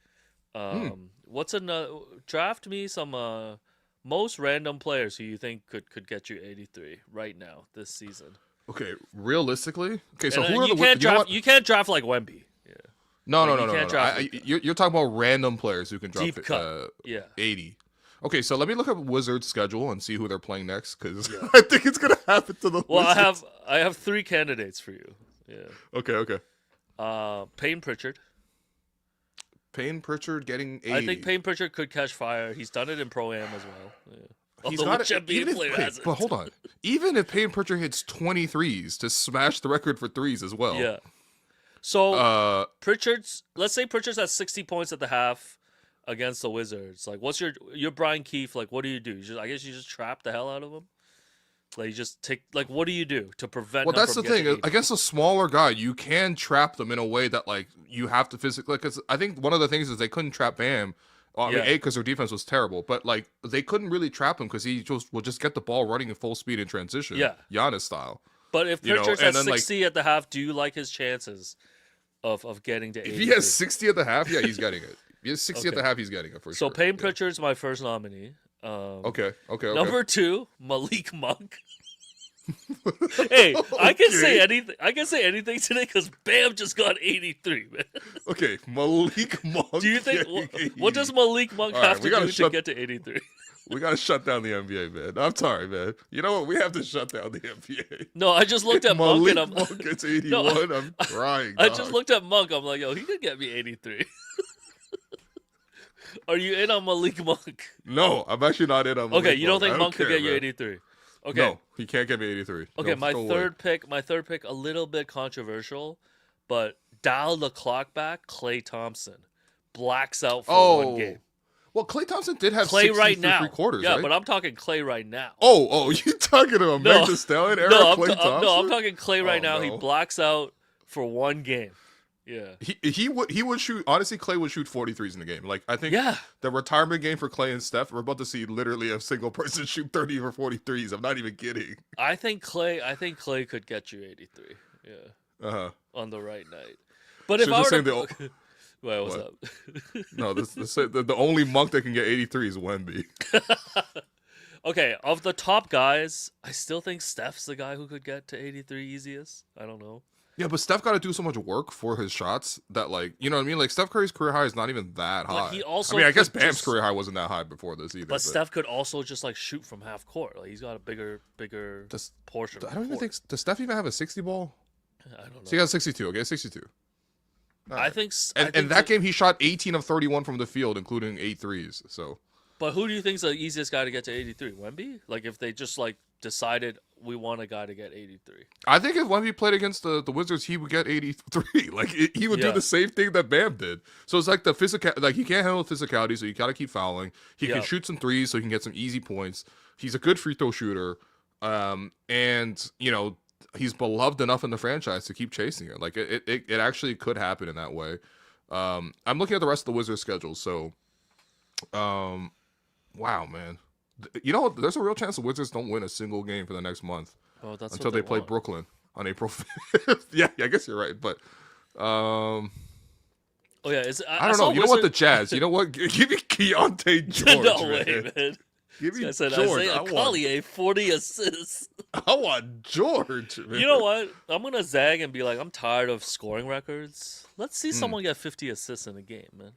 Speaker 2: What's another? Draft me some most random players who you think could get you 83 right now this season.
Speaker 1: Okay, realistically, so
Speaker 2: and
Speaker 1: who are
Speaker 2: you can't draft like Wemby. Yeah.
Speaker 1: No. You're talking about random players who can drop
Speaker 2: deep cut.
Speaker 1: 80. Okay, so let me look up Wizards' schedule and see who they're playing next because I think it's gonna happen to the.
Speaker 2: Well,
Speaker 1: Wizards.
Speaker 2: I have 3 candidates for you. Yeah.
Speaker 1: Okay.
Speaker 2: Payne Pritchard.
Speaker 1: Payne Pritchard getting 80.
Speaker 2: I think Payne Pritchard could catch fire. He's done it in Pro-Am as well. Yeah.
Speaker 1: He's got it. But hold on. Even if Payne Pritchard hits 20 threes to smash the record for threes as well.
Speaker 2: Yeah. So let's say Pritchard's at 60 points at the half against the Wizards. Like, what's your Brian Keefe? Like, what do? I guess you just trap the hell out of him. Like, you just take, like, what do you do to prevent?
Speaker 1: Well, that's the thing. Against a smaller guy, you can trap them in a way that, like, you have to physically. Because I think one of the things is they couldn't trap Bam. Well, I mean, because their defense was terrible, but like they couldn't really trap him because he will just get the ball running at full speed in transition. Yeah, Giannis style.
Speaker 2: But if Pritchard's at 60 at the half, do you like his chances of getting to 83.
Speaker 1: If he has 60 at the half, yeah, he's getting it. If he has 60 at the half, he's getting it for sure.
Speaker 2: So Payne Pritchard's my first nominee.
Speaker 1: Okay.
Speaker 2: Number 2, Malik Monk. Hey, I can say anything. I can say anything today because Bam just got 83, man.
Speaker 1: Okay, Malik Monk.
Speaker 2: Do you think what does Malik Monk have to do to get to 83?
Speaker 1: We gotta shut down the NBA, man. I'm sorry, man. You know what? We have to shut down the NBA.
Speaker 2: No, I just looked at Monk and
Speaker 1: Monk gets 81. I'm crying.
Speaker 2: I just looked at Monk. I'm like, yo, he could get me 83. Are you in on Malik Monk?
Speaker 1: No, I'm actually not in on Malik Monk.
Speaker 2: Okay, you don't think Monk could get you 83? Okay.
Speaker 1: No, he can't get me 83.
Speaker 2: Okay,
Speaker 1: no,
Speaker 2: my third pick, a little bit controversial, but dial the clock back. Klay Thompson blacks out for one game.
Speaker 1: Well, Klay Thompson did have
Speaker 2: Klay
Speaker 1: 60
Speaker 2: right
Speaker 1: for
Speaker 2: now.
Speaker 1: 3/4,
Speaker 2: Yeah,
Speaker 1: right?
Speaker 2: but I'm talking Klay right now.
Speaker 1: Oh, you talking about Meg Thee Stallion era Klay Thompson?
Speaker 2: No, I'm talking Klay right now. No. He blacks out for one game. Yeah.
Speaker 1: He would shoot. Honestly, Klay would shoot 43s in the game. Like I think the retirement game for Klay and Steph, we're about to see literally a single person shoot 30 or 43s. I'm not even kidding.
Speaker 2: I think Klay could get you 83. Yeah. On the right night. But if I were to wait, what's up?
Speaker 1: No, the only Monk that can get 83 is Wemby.
Speaker 2: Okay, of the top guys, I still think Steph's the guy who could get to 83 easiest. I don't know.
Speaker 1: Yeah, but Steph got to do so much work for his shots that, like, you know what I mean? Like, Steph Curry's career high is not even that high.
Speaker 2: But he also
Speaker 1: I guess Bam's career high wasn't that high before this either.
Speaker 2: But Steph could also just, like, shoot from half court. Like, he's got a bigger portion.
Speaker 1: I don't even think... Does Steph even have a 60 ball?
Speaker 2: I don't know.
Speaker 1: So he got 62, okay? 62.
Speaker 2: Right. I think...
Speaker 1: And that game, he shot 18 of 31 from the field, including 8 threes, so...
Speaker 2: But who do you think's the easiest guy to get to 83? Wemby? Like, if they just, like, decided we want a guy to get 83.
Speaker 1: I think if Wemby played against the Wizards, he would get 83. Like, he would do the same thing that Bam did. So it's like the physical... Like, he can't handle physicality, so you got to keep fouling. He can shoot some threes, so he can get some easy points. He's a good free throw shooter. And, you know, he's beloved enough in the franchise to keep chasing it. Like, it actually could happen in that way. I'm looking at the rest of the Wizards schedule, so... Wow, man. You know, there's a real chance the Wizards don't win a single game for the next month until they play Brooklyn on April 5th. yeah, I guess you're right. But,
Speaker 2: I
Speaker 1: don't know. You know what? The Jazz. You know what? Give me Keontae George.
Speaker 2: No way, man.
Speaker 1: Give me
Speaker 2: George.
Speaker 1: Isaiah
Speaker 2: Collier, 40 assists.
Speaker 1: I want George, man.
Speaker 2: You know what? I'm going to zag and be like, I'm tired of scoring records. Let's see someone get 50 assists in a game, man.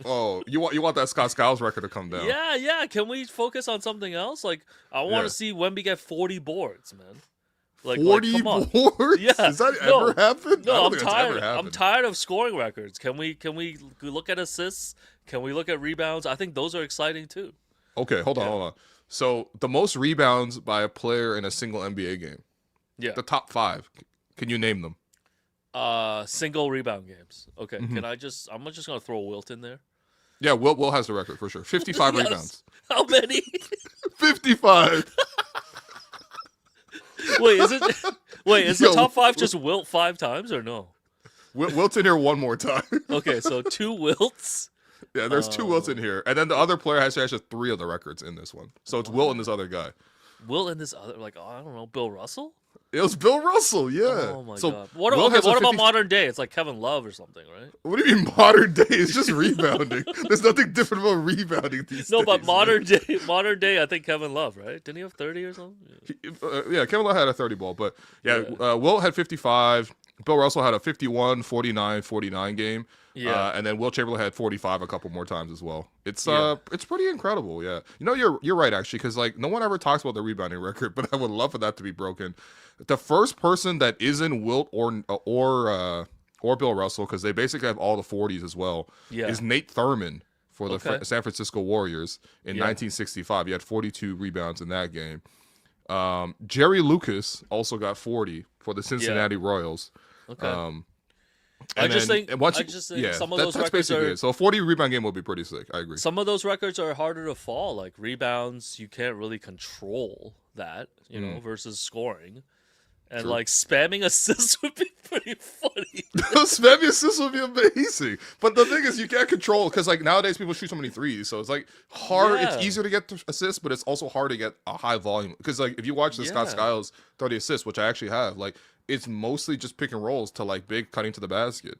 Speaker 1: Oh, you want that Scott Skiles record to come down?
Speaker 2: Yeah. Can we focus on something else? Like, I want to see Wemby get 40 boards, man. Like
Speaker 1: 40 boards?
Speaker 2: Yeah.
Speaker 1: Does that ever happen?
Speaker 2: No, I'm tired. I'm tired of scoring records. Can we look at assists? Can we look at rebounds? I think those are exciting too.
Speaker 1: Okay, hold on. So the most rebounds by a player in a single NBA game.
Speaker 2: Yeah.
Speaker 1: The top 5. Can you name them?
Speaker 2: Single rebound games. Okay. Mm-hmm. I'm just gonna throw Wilt in there.
Speaker 1: Yeah, Will has the record for sure. 55 rebounds.
Speaker 2: How many?
Speaker 1: 55.
Speaker 2: Wait, is the top 5 just Wilt 5 times or no?
Speaker 1: Wilt's in here one more time.
Speaker 2: Okay, so 2 Wilts.
Speaker 1: Yeah, there's 2 Wilts in here, and then the other player has 3 of the records in this one. So it's Wilt and this other guy.
Speaker 2: Wilt and this other, like, I don't know, Bill Russell.
Speaker 1: It was Bill Russell, yeah.
Speaker 2: Oh my god! What about modern day? It's like Kevin Love or something, right?
Speaker 1: What do you mean modern day? It's just rebounding. There's nothing different about rebounding these days.
Speaker 2: No, but modern day, I think Kevin Love, right? Didn't he have 30 or something?
Speaker 1: Yeah, Kevin Love had a 30 ball, but Wilt had 55. Bill Russell had a 51, 49, 49 game. Yeah, and then Wilt Chamberlain had 45 a couple more times as well. It's pretty incredible. Yeah, you know you're right actually, because like no one ever talks about the rebounding record, but I would love for that to be broken. The first person that isn't Wilt or Bill Russell, because they basically have all the 40s as well, is Nate Thurmond for the San Francisco Warriors in 1965. He had 42 rebounds in that game. Jerry Lucas also got 40 for the Cincinnati Royals.
Speaker 2: Okay. I just think some of those records are...
Speaker 1: So a 40 rebound game would be pretty sick. I agree.
Speaker 2: Some of those records are harder to fall. Like rebounds, you can't really control that, you know, versus scoring. And like spamming assists would be pretty funny.
Speaker 1: Spamming assists would be amazing. But the thing is, you can't control, because like nowadays people shoot so many threes, so it's like hard. Yeah. It's easier to get to assists, but it's also hard to get a high volume. Because like if you watch the Scott Skiles 30 assists, which I actually have, like it's mostly just pick and rolls to like big cutting to the basket.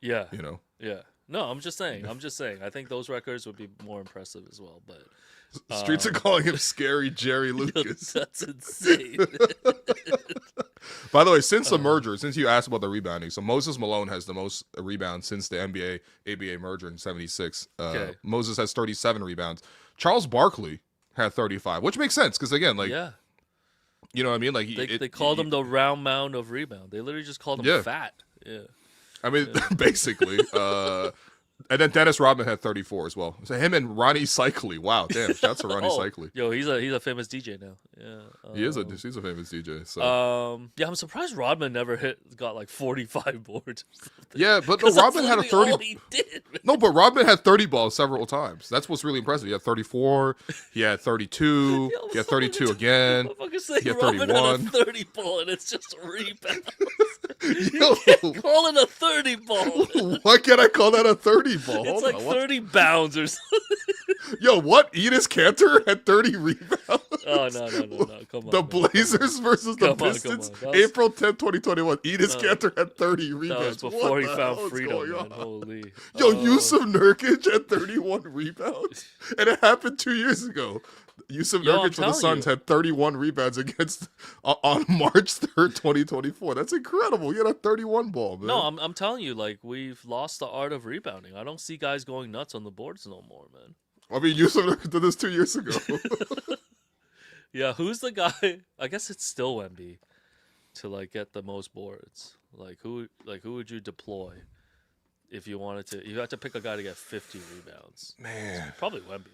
Speaker 2: Yeah.
Speaker 1: You know,
Speaker 2: Yeah. No, I'm just saying. I think those records would be more impressive as well. But
Speaker 1: Streets are calling him Scary Jerry Lucas.
Speaker 2: that's insane.
Speaker 1: By the way, since the merger, since you asked about the rebounding, so Moses Malone has the most rebounds since the NBA ABA merger in '76.
Speaker 2: Okay.
Speaker 1: Moses has 37 rebounds. Charles Barkley had 35, which makes sense because again, like,
Speaker 2: Yeah.
Speaker 1: you know what I mean? Like
Speaker 2: They called him the round mound of rebound. They literally just called him fat. Yeah.
Speaker 1: I mean, basically. And then Dennis Rodman had 34 as well. So him and Ronnie Cycli. Wow, damn! Shouts to Ronnie Cycli.
Speaker 2: Yo, he's a famous DJ now. Yeah,
Speaker 1: he's a famous DJ. So
Speaker 2: yeah, I'm surprised Rodman never got like 45 boards.
Speaker 1: Yeah, but no, Rodman had a 30.
Speaker 2: All he did,
Speaker 1: no, but Rodman had 30 balls several times. That's what's really impressive. He had 34. He had 32. He had 32 again. He had 31.
Speaker 2: Rodman had a 30 ball, and it's just a rebound.
Speaker 1: Yo,
Speaker 2: Call it a 30 ball.
Speaker 1: Why can't I call that a 30 ball?
Speaker 2: It's like 30 bounds or something.
Speaker 1: Yo, what? Enes Kanter had 30 rebounds.
Speaker 2: Oh, no. Come on.
Speaker 1: The Blazers versus the Pistons, April 10th, 2021. Enes Kanter had 30 rebounds.
Speaker 2: That was before he found freedom, man. Holy.
Speaker 1: Yo, Yusuf Nurkic had 31 rebounds. And it happened 2 years ago. Yusuf Nurkic for the Suns had 31 rebounds against on March 3rd, 2024. That's incredible. He had a 31 ball, man.
Speaker 2: No, I'm telling you, like, we've lost the art of rebounding. I don't see guys going nuts on the boards no more, man.
Speaker 1: I mean, Yusuf Nurkic did this 2 years ago.
Speaker 2: Yeah, who's the guy? I guess it's still Wemby to like get the most boards. Like who would you deploy if you wanted to? You had to pick a guy to get 50 rebounds.
Speaker 1: Man,
Speaker 2: it's probably Wemby.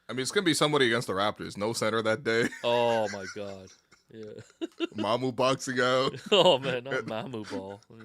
Speaker 1: I mean, it's gonna be somebody against the Raptors. No center that day.
Speaker 2: Oh my god. Yeah.
Speaker 1: Mamu boxing out.
Speaker 2: Oh man, not Mamu ball. Yeah.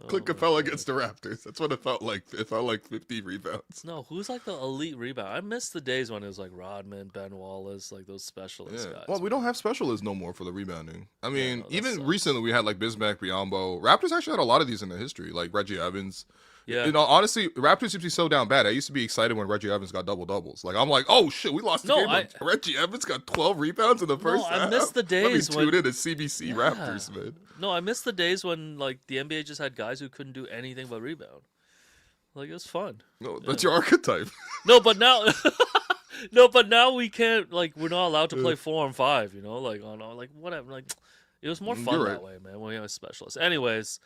Speaker 1: Clint Capella against the Raptors. That's what it felt like. It felt like 50 rebounds.
Speaker 2: No, who's like the elite rebound? I miss the days when it was like Rodman, Ben Wallace, like those specialist guys.
Speaker 1: Well, we don't have specialists no more for the rebounding. I mean, even
Speaker 2: sucks.
Speaker 1: recently we had like Bismack Biyombo. Raptors actually had a lot of these in the history, like Reggie Evans.
Speaker 2: Yeah.
Speaker 1: You know, honestly, Raptors used to be so down bad. I used to be excited when Reggie Evans got double-doubles. Like, I'm like, oh, shit, we lost the game. Reggie Evans got 12 rebounds in the first half.
Speaker 2: I miss the days
Speaker 1: when... Let me tune in to CBC Raptors, man.
Speaker 2: No, I miss the days when, like, the NBA just had guys who couldn't do anything but rebound. Like, it was fun.
Speaker 1: No, that's your archetype.
Speaker 2: No, but now... No, but now we can't, like, we're not allowed to play 4 and 5, you know? Like, like, whatever. Like, it was more fun that way, man, when we have a specialist. Anyways...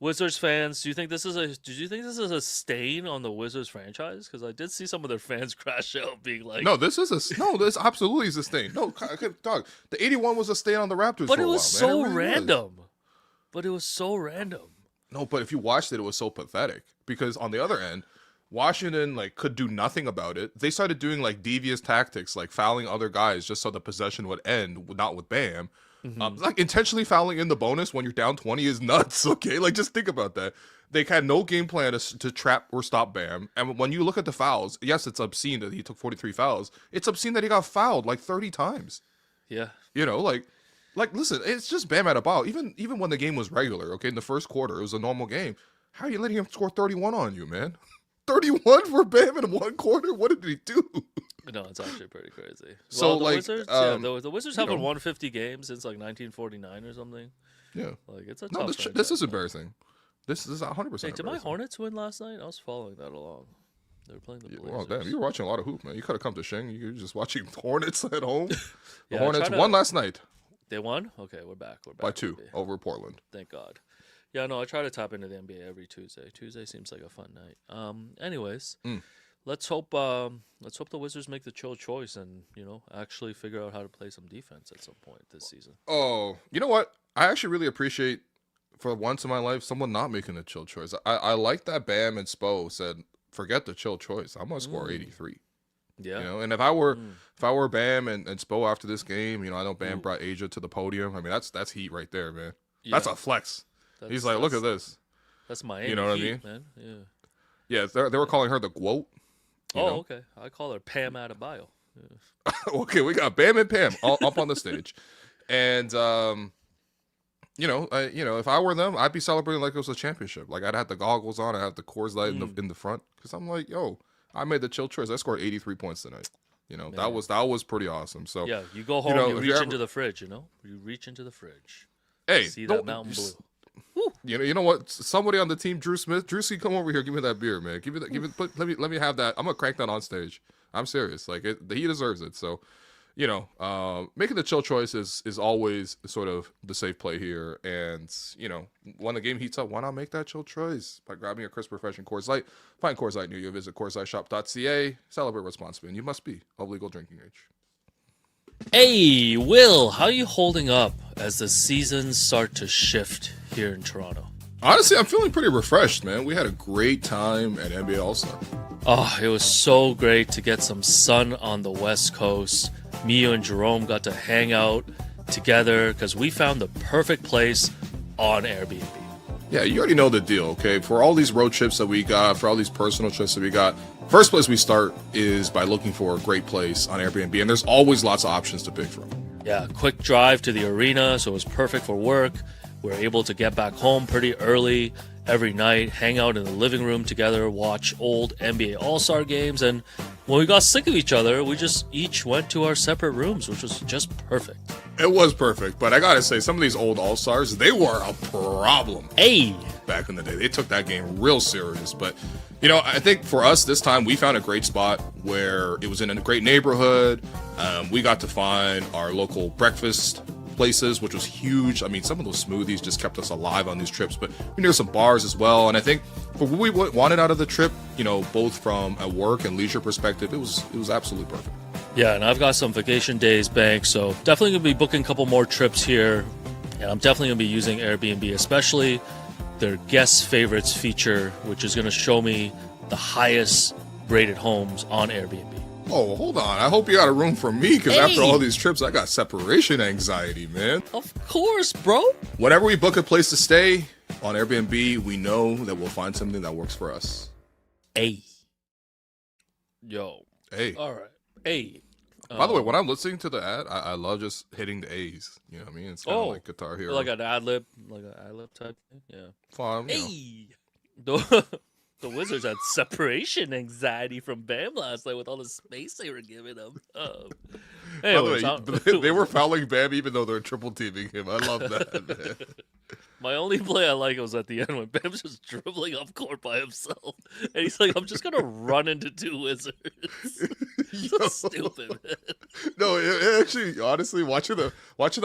Speaker 2: Wizards fans, do you think this is a stain on the Wizards franchise? Because I did see some of their fans crash out, being like,
Speaker 1: this absolutely is a stain. No, dog, the 81 was a stain on the Raptors.
Speaker 2: But
Speaker 1: for a while,
Speaker 2: so
Speaker 1: man.
Speaker 2: random. But it was so random.
Speaker 1: No, but if you watched it, it was so pathetic. Because on the other end, Washington like could do nothing about it. They started doing like devious tactics, like fouling other guys just so the possession would end, not with Bam. Mm-hmm. Like intentionally fouling in the bonus when you're down 20 is nuts. Okay, like just think about that. They had no game plan to trap or stop Bam. And when you look at the fouls, yes, it's obscene that he took 43 fouls. It's obscene that he got fouled like 30 times.
Speaker 2: Yeah,
Speaker 1: you know, like listen, it's just Bam Adebayo. Even when the game was regular, okay, in the first quarter, it was a normal game. How are you letting him score 31 on you, man? 31 for Bam in one quarter? What did he do?
Speaker 2: No, it's actually pretty crazy.
Speaker 1: So,
Speaker 2: the
Speaker 1: like,
Speaker 2: Wizards, the Wizards haven't won 50 games since like 1949 or something.
Speaker 1: Yeah,
Speaker 2: like it's a tough.
Speaker 1: This is embarrassing. This is 100%.
Speaker 2: Hey, did my Hornets win last night? I was following that along. They were playing the Blazers.
Speaker 1: Oh damn, you were watching a lot of hoop, man. You could have come to Shing. You were just watching Hornets at home. The
Speaker 2: Yeah,
Speaker 1: Hornets won last night.
Speaker 2: They won? Okay, we're back.
Speaker 1: By 2 over Portland.
Speaker 2: Thank God. Yeah, no, I try to tap into the NBA every Tuesday. Tuesday seems like a fun night. Anyways, let's hope the Wizards make the chill choice and, you know, actually figure out how to play some defense at some point this season.
Speaker 1: Oh, you know what? I actually really appreciate, for once in my life, someone not making the chill choice. I like that Bam and Spo said, forget the chill choice. I'm gonna score 83.
Speaker 2: Yeah.
Speaker 1: You know, and if I were Bam and Spo after this game, you know, I know Bam brought Asia to the podium. I mean, that's heat right there, man. Yeah. That's a flex. He's like, look at this.
Speaker 2: That's Miami.
Speaker 1: You know what
Speaker 2: heat,
Speaker 1: I mean?
Speaker 2: Man.
Speaker 1: Yeah. Yeah, they were calling her the GWOAT.
Speaker 2: Okay. I call her Pam Adebayo. Yeah.
Speaker 1: Okay, we got Bam and Pam all up on the stage, and if I were them, I'd be celebrating like it was a championship. Like I'd have the goggles on, I'd have the Coors Light in the front, because I'm like, yo, I made the chill choice. I scored 83 points tonight. You know, man. that was pretty awesome. So
Speaker 2: yeah, you go home, you reach into the fridge. You know, you reach into the fridge.
Speaker 1: Hey,
Speaker 2: see that Mountain Blue.
Speaker 1: You know what? Somebody on the team, Drew Smith. Drew, come over here. Give me that beer, man. Let me have that. I'm gonna crank that on stage. I'm serious. Like he deserves it. So, making the chill choice is always sort of the safe play here. And when the game heats up, why not make that chill choice by grabbing a crisp, refreshing Coors Light? Find Coors Light near you. Visit CoorsLightShop.ca. Celebrate responsibly, and you must be of legal drinking age.
Speaker 2: Hey, Will, how you holding up as the seasons start to shift here in Toronto?
Speaker 1: Honestly, I'm feeling pretty refreshed, man. We had a great time at NBA All-Star.
Speaker 2: Oh, it was so great to get some sun on the West Coast. Me and Jerome got to hang out together because we found the perfect place on Airbnb.
Speaker 1: Yeah, you already know the deal, okay? For all these road trips that we got, for all these personal trips that we got, first place we start is by looking for a great place on Airbnb, and there's always lots of options to pick from.
Speaker 2: Yeah, quick drive to the arena, so it was perfect for work. We're able to get back home pretty early every night, hang out in the living room together, watch old NBA All-Star games, and when we got sick of each other, we just each went to our separate rooms, which was just perfect.
Speaker 1: It was perfect, but I gotta say, some of these old All-Stars, they were a problem.
Speaker 2: Hey!
Speaker 1: Back in the day, they took that game real serious, but I think for us this time, we found a great spot where it was in a great neighborhood. We got to find our local breakfast places, which was huge. I mean, some of those smoothies just kept us alive on these trips, but we near some bars as well. And I think for what we wanted out of the trip, both from a work and leisure perspective, it was absolutely perfect.
Speaker 2: Yeah, and I've got some vacation days banked, so definitely going to be booking a couple more trips here. And I'm definitely going to be using Airbnb, especially their guest favorites feature, which is going to show me the highest rated homes on Airbnb.
Speaker 1: Oh, hold on. I hope you got a room for me, because after all these trips, I got separation anxiety, man.
Speaker 2: Of course, bro.
Speaker 1: Whenever we book a place to stay on Airbnb, we know that we'll find something that works for us.
Speaker 2: Hey. Yo.
Speaker 1: Hey.
Speaker 2: All right. Hey.
Speaker 1: By the way, when I'm listening to the ad, I love just hitting the A's. You know what I mean? It's kind of like Guitar Hero.
Speaker 2: Like an ad-lib type thing? Yeah.
Speaker 1: Fun,
Speaker 2: Hey. The Wizards had separation anxiety from Bam last night with all the space they were giving him. Anyways,
Speaker 1: by the way, they were fouling Bam even though they're triple teaming him. I love that, man.
Speaker 2: My only play I like was at the end when Bam's just dribbling up court by himself. And he's like, I'm just going to run into two Wizards. So stupid, man.
Speaker 1: No, it actually, honestly, watching the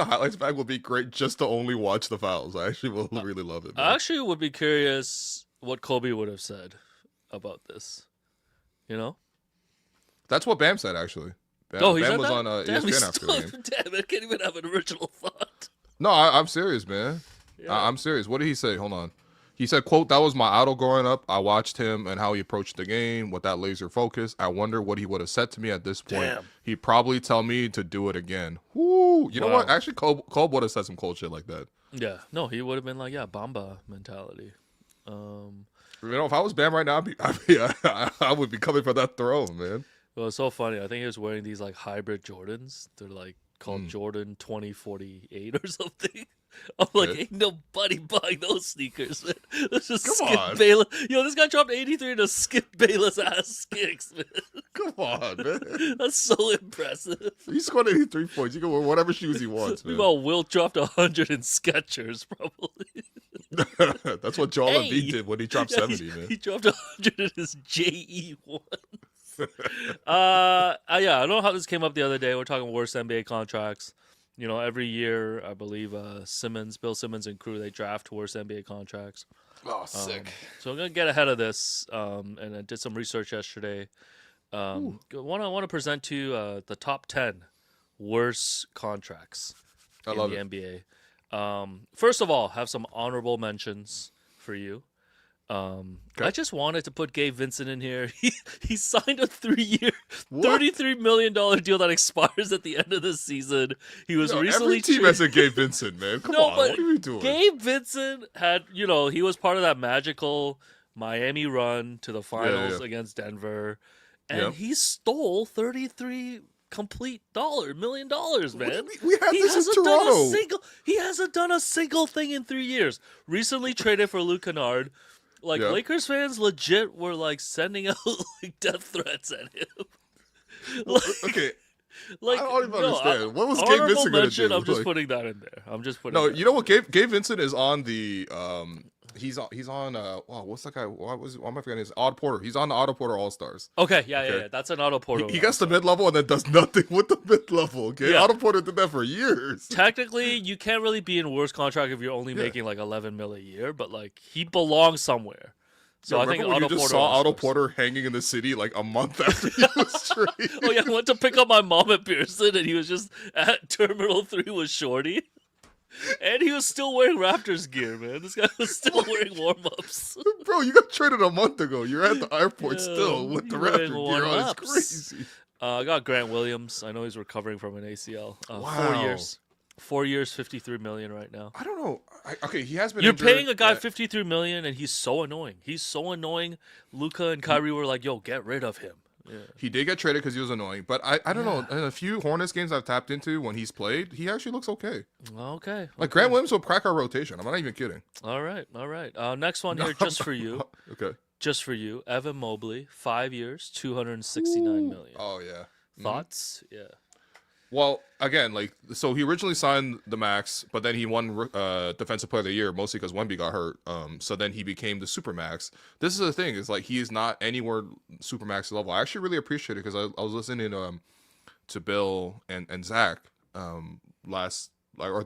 Speaker 1: highlights back will be great just to only watch the fouls. I actually will really love it, man.
Speaker 2: I actually would be curious what Kobe would have said about this.
Speaker 1: That's what Bam said, actually. Bam was on ESPN after the game.
Speaker 2: Damn, I can't even have an original thought.
Speaker 1: No, I'm serious, man. Yeah. I'm serious. What did he say? Hold on. He said, quote, "That was my idol growing up. I watched him and how he approached the game with that laser focus. I wonder what he would have said to me at this point.
Speaker 2: Damn.
Speaker 1: He'd probably tell me to do it again." Woo! You know what? Actually, Cole would have said some cool shit like that.
Speaker 2: Yeah. No, he would have been like, yeah, Bamba mentality.
Speaker 1: If I was Bam right now, I would be coming for that throne, man.
Speaker 2: Well, it's so funny. I think he was wearing these like hybrid Jordans. They're like called Jordan 2048 or something. I'm like, ain't nobody buying those sneakers, man. This is Skip Bayless. Yo, this guy dropped 83 to Skip Bayless ass kicks, man.
Speaker 1: Come on, man.
Speaker 2: That's so impressive.
Speaker 1: He scored 83 points. He can wear whatever shoes he wants, man.
Speaker 2: Meanwhile, Wilt dropped 100 in Skechers, probably.
Speaker 1: That's what Joel Embiid did when he dropped 70, man.
Speaker 2: He dropped 100 in his JE1. Yeah, I don't know how this came up the other day. We're talking worst NBA contracts. Every year, I believe Bill Simmons and crew, they draft worst NBA contracts.
Speaker 1: Oh, sick.
Speaker 2: So I'm going to get ahead of this, and I did some research yesterday. I want to present to you the top 10 worst contracts in the NBA. First of all, have some honorable mentions for you. I just wanted to put Gabe Vincent in here. He signed a 3-year, $33 million deal that expires at the end of the season. He was recently
Speaker 1: every team has a Gabe Vincent, man. Come on, what are you doing?
Speaker 2: Gabe Vincent had, he was part of that magical Miami run to the finals against Denver, and he stole $33 million, man.
Speaker 1: We had this in Toronto.
Speaker 2: He hasn't done a single thing in 3 years. Recently traded for Luke Kennard. Lakers fans legit were sending out death threats at him.
Speaker 1: Okay,
Speaker 2: Like,
Speaker 1: I don't even
Speaker 2: no,
Speaker 1: understand. What was Gabe
Speaker 2: honorable
Speaker 1: Vincent going to
Speaker 2: mention,
Speaker 1: do?
Speaker 2: I'm just
Speaker 1: Like,
Speaker 2: putting that in there. I'm just putting.
Speaker 1: no,
Speaker 2: that
Speaker 1: you know what? Gabe Vincent is on the he's on wow, what's that guy? Why am I forgetting his Otto Porter? He's on the Otto Porter All Stars.
Speaker 2: Okay, yeah. That's an Otto Porter.
Speaker 1: He gets the mid level and then does nothing with the mid level. Okay,
Speaker 2: Yeah.
Speaker 1: Otto Porter did that for years.
Speaker 2: Technically, you can't really be in worse contract if you're only making like 11 mil a year, but like he belongs somewhere. So I think
Speaker 1: when
Speaker 2: Otto
Speaker 1: you just
Speaker 2: Porter
Speaker 1: saw Otto
Speaker 2: All-Stars.
Speaker 1: Porter hanging in the city like a month after he was traded.
Speaker 2: Oh yeah, I went to pick up my mom at Pearson, and he was just at Terminal 3 with Shorty. And he was still wearing Raptors gear, man. This guy was still wearing warm-ups.
Speaker 1: Bro, you got traded a month ago. You're at the airport still with the Raptor gear on. It's crazy.
Speaker 2: I got Grant Williams. I know he's recovering from an ACL.
Speaker 1: Wow.
Speaker 2: 4 years, $53 million right now.
Speaker 1: I don't know. Okay, he has been
Speaker 2: You're
Speaker 1: injured,
Speaker 2: paying a guy $53 million, and he's so annoying. He's so annoying. Luka and Kyrie were like, yo, get rid of him. Yeah.
Speaker 1: He did get traded because he was annoying, but I don't know. In a few Hornets games I've tapped into when he's played, he actually looks okay.
Speaker 2: Okay.
Speaker 1: Like Grant Williams will crack our rotation. I'm not even kidding.
Speaker 2: All right. Next one here, just for you.
Speaker 1: Okay.
Speaker 2: Just for you, Evan Mobley, 5 years, $269 million.
Speaker 1: Oh yeah.
Speaker 2: Thoughts? Yeah.
Speaker 1: Well, again, like so, he originally signed the max, but then he won Defensive Player of the Year mostly because Wemby got hurt. So then he became the Supermax. This is the thing: is like he is not anywhere Supermax level. I actually really appreciate it because I was listening to Bill and Zach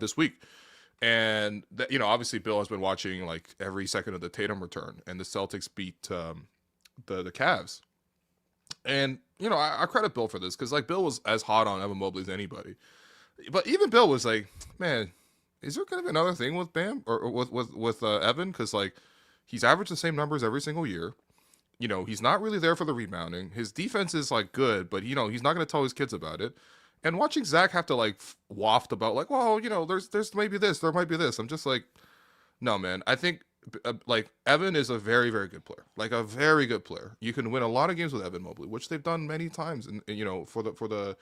Speaker 1: this week, and that, you know, obviously Bill has been watching like every second of the Tatum return, and the Celtics beat the Cavs. And, you know, I credit Bill for this because, like, Bill was as hot on Evan Mobley as anybody. But even Bill was like, man, is there going to be another thing with Bam or with Evan? Because, like, he's averaged the same numbers every single year. You know, he's not really there for the rebounding. His defense is, like, good, but, you know, he's not going to tell his kids about it. And watching Zach have to, like, waft about, like, well, you know, there's maybe this, there might be this. I'm just like, no, man, I think like Evan is a very, very good player, like a very good player. You can win a lot of games with Evan Mobley, which they've done many times, and you know, for the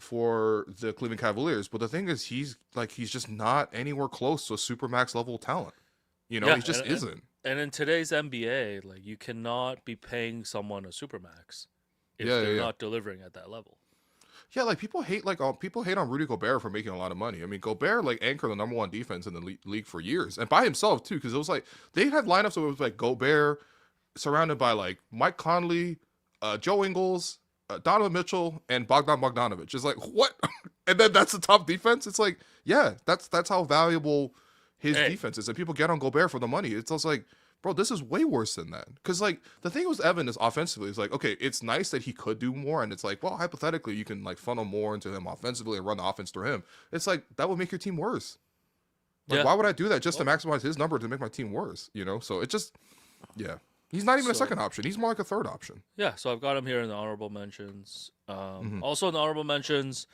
Speaker 1: Cleveland Cavaliers. But the thing is, he's just not anywhere close to a supermax level talent. You know, he just isn't.
Speaker 2: And in today's NBA, like you cannot be paying someone a supermax if they're not delivering at that level.
Speaker 1: Yeah, like people hate on Rudy Gobert for making a lot of money. I mean, Gobert like anchored the number one defense in the league for years, and by himself too, because it was like they had lineups where it was like Gobert surrounded by like Mike Conley, Joe Ingles, Donovan Mitchell, and Bogdan Bogdanovic. It's like what? And then that's the top defense. It's like yeah, that's how valuable his defense is, and people get on Gobert for the money. It's also like, bro, this is way worse than that. Because, like, the thing with Evan is offensively, it's like, okay, it's nice that he could do more. And it's like, well, hypothetically, you can, like, funnel more into him offensively and run the offense through him. It's like, that would make your team worse. Like, why would I do that just to maximize his number to make my team worse? You know? So it just, yeah. He's not even a second option. He's more like a third option.
Speaker 2: Yeah, so I've got him here in the honorable mentions. Also in the honorable mentions,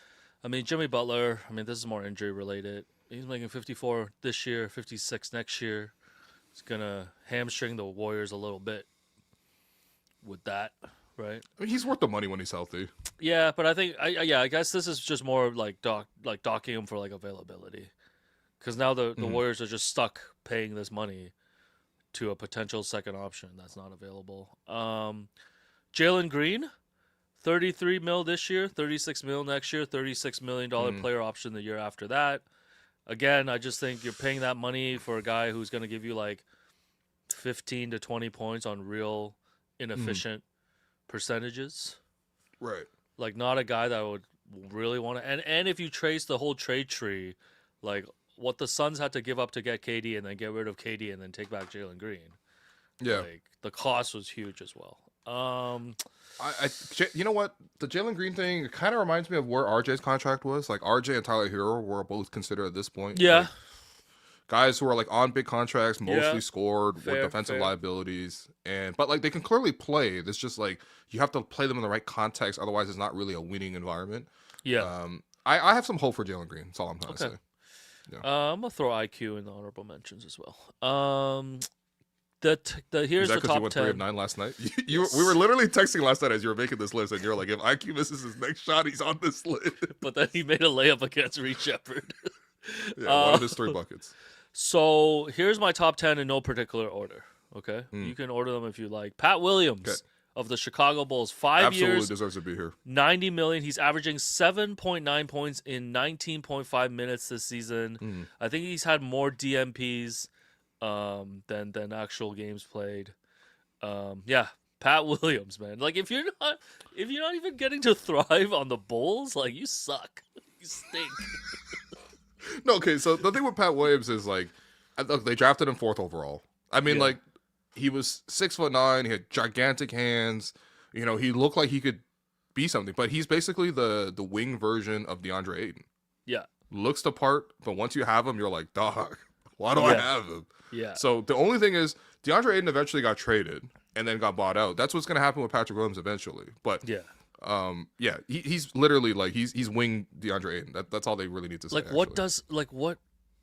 Speaker 2: I mean, Jimmy Butler, I mean, this is more injury related. He's making 54 this year, 56 next year. It's going to hamstring the Warriors a little bit with that, right?
Speaker 1: I mean, he's worth the money when he's healthy.
Speaker 2: Yeah, but I think, I guess this is just more like docking him for like availability. Because now the Warriors are just stuck paying this money to a potential second option that's not available. Jalen Green, 33 mil this year, 36 mil next year, $36 million player option the year after that. Again, I just think you're paying that money for a guy who's going to give you like 15 to 20 points on real inefficient percentages.
Speaker 1: Right.
Speaker 2: Like not a guy that I would really want to. And if you trace the whole trade tree, like what the Suns had to give up to get KD and then get rid of KD and then take back Jalen Green.
Speaker 1: Yeah.
Speaker 2: Like the cost was huge as well.
Speaker 1: You know what? The Jalen Green thing kind of reminds me of where RJ's contract was. Like RJ and Tyler Hero were both considered at this point.
Speaker 2: Yeah.
Speaker 1: Like, guys who are like on big contracts, mostly scored with defensive
Speaker 2: fair.
Speaker 1: liabilities, but like they can clearly play. It's just like you have to play them in the right context. Otherwise, it's not really a winning environment. Yeah. I have some hope for Jalen Green. That's all I'm trying to say. Yeah.
Speaker 2: I'm gonna throw IQ in the honorable mentions as well. Here's the top 10.
Speaker 1: You went 3 of 9 last night. We were literally texting last night as you were making this list, and you're like, if IQ misses his next shot, he's on this list.
Speaker 2: But then he made a layup against Reed Shepherd.
Speaker 1: Yeah, one of his 3 buckets.
Speaker 2: So here's my top 10 in no particular order. Okay, you can order them if you like. Pat Williams, of the Chicago Bulls. 5
Speaker 1: Absolutely
Speaker 2: years,
Speaker 1: deserves to be here.
Speaker 2: $90 million. He's averaging 7.9 points in 19.5 minutes this season. I think he's had more DMPs than actual games played. Yeah, Pat Williams, man. Like if you're not even getting to thrive on the Bulls, like you suck. You stink.
Speaker 1: No, okay. So the thing with Pat Williams is like, look, they drafted him 4th overall. I mean, like, he was 6'9". He had gigantic hands. You know, he looked like he could be something. But he's basically the wing version of DeAndre Ayton.
Speaker 2: Yeah.
Speaker 1: Looks the part, but once you have him, you're like, dog, why do I have him?
Speaker 2: Yeah.
Speaker 1: So the only thing is, DeAndre Ayton eventually got traded and then got bought out. That's what's going to happen with Patrick Williams eventually. But he's literally like he's wing DeAndre Ayton. That's all they really need to say.
Speaker 2: Like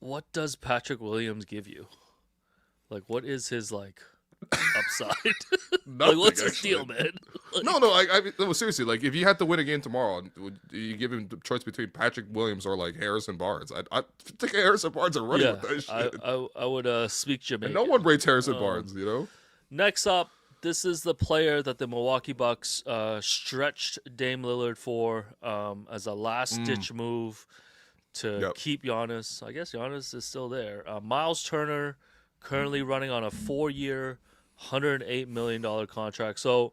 Speaker 2: what does Patrick Williams give you? Like what is his like upside?
Speaker 1: Nothing,
Speaker 2: like what's his
Speaker 1: actually.
Speaker 2: deal, man? Like,
Speaker 1: No, seriously. Like if you had to win a game tomorrow, would you give him the choice between Patrick Williams or like Harrison Barnes? I think Harrison Barnes are running with that shit.
Speaker 2: I would speak Jamaican.
Speaker 1: And no one rates Harrison Barnes, you know.
Speaker 2: Next up, this is the player that the Milwaukee Bucks stretched Dame Lillard for as a last-ditch move to keep Giannis. I guess Giannis is still there. Miles Turner, currently running on a 4-year, $108 million contract. So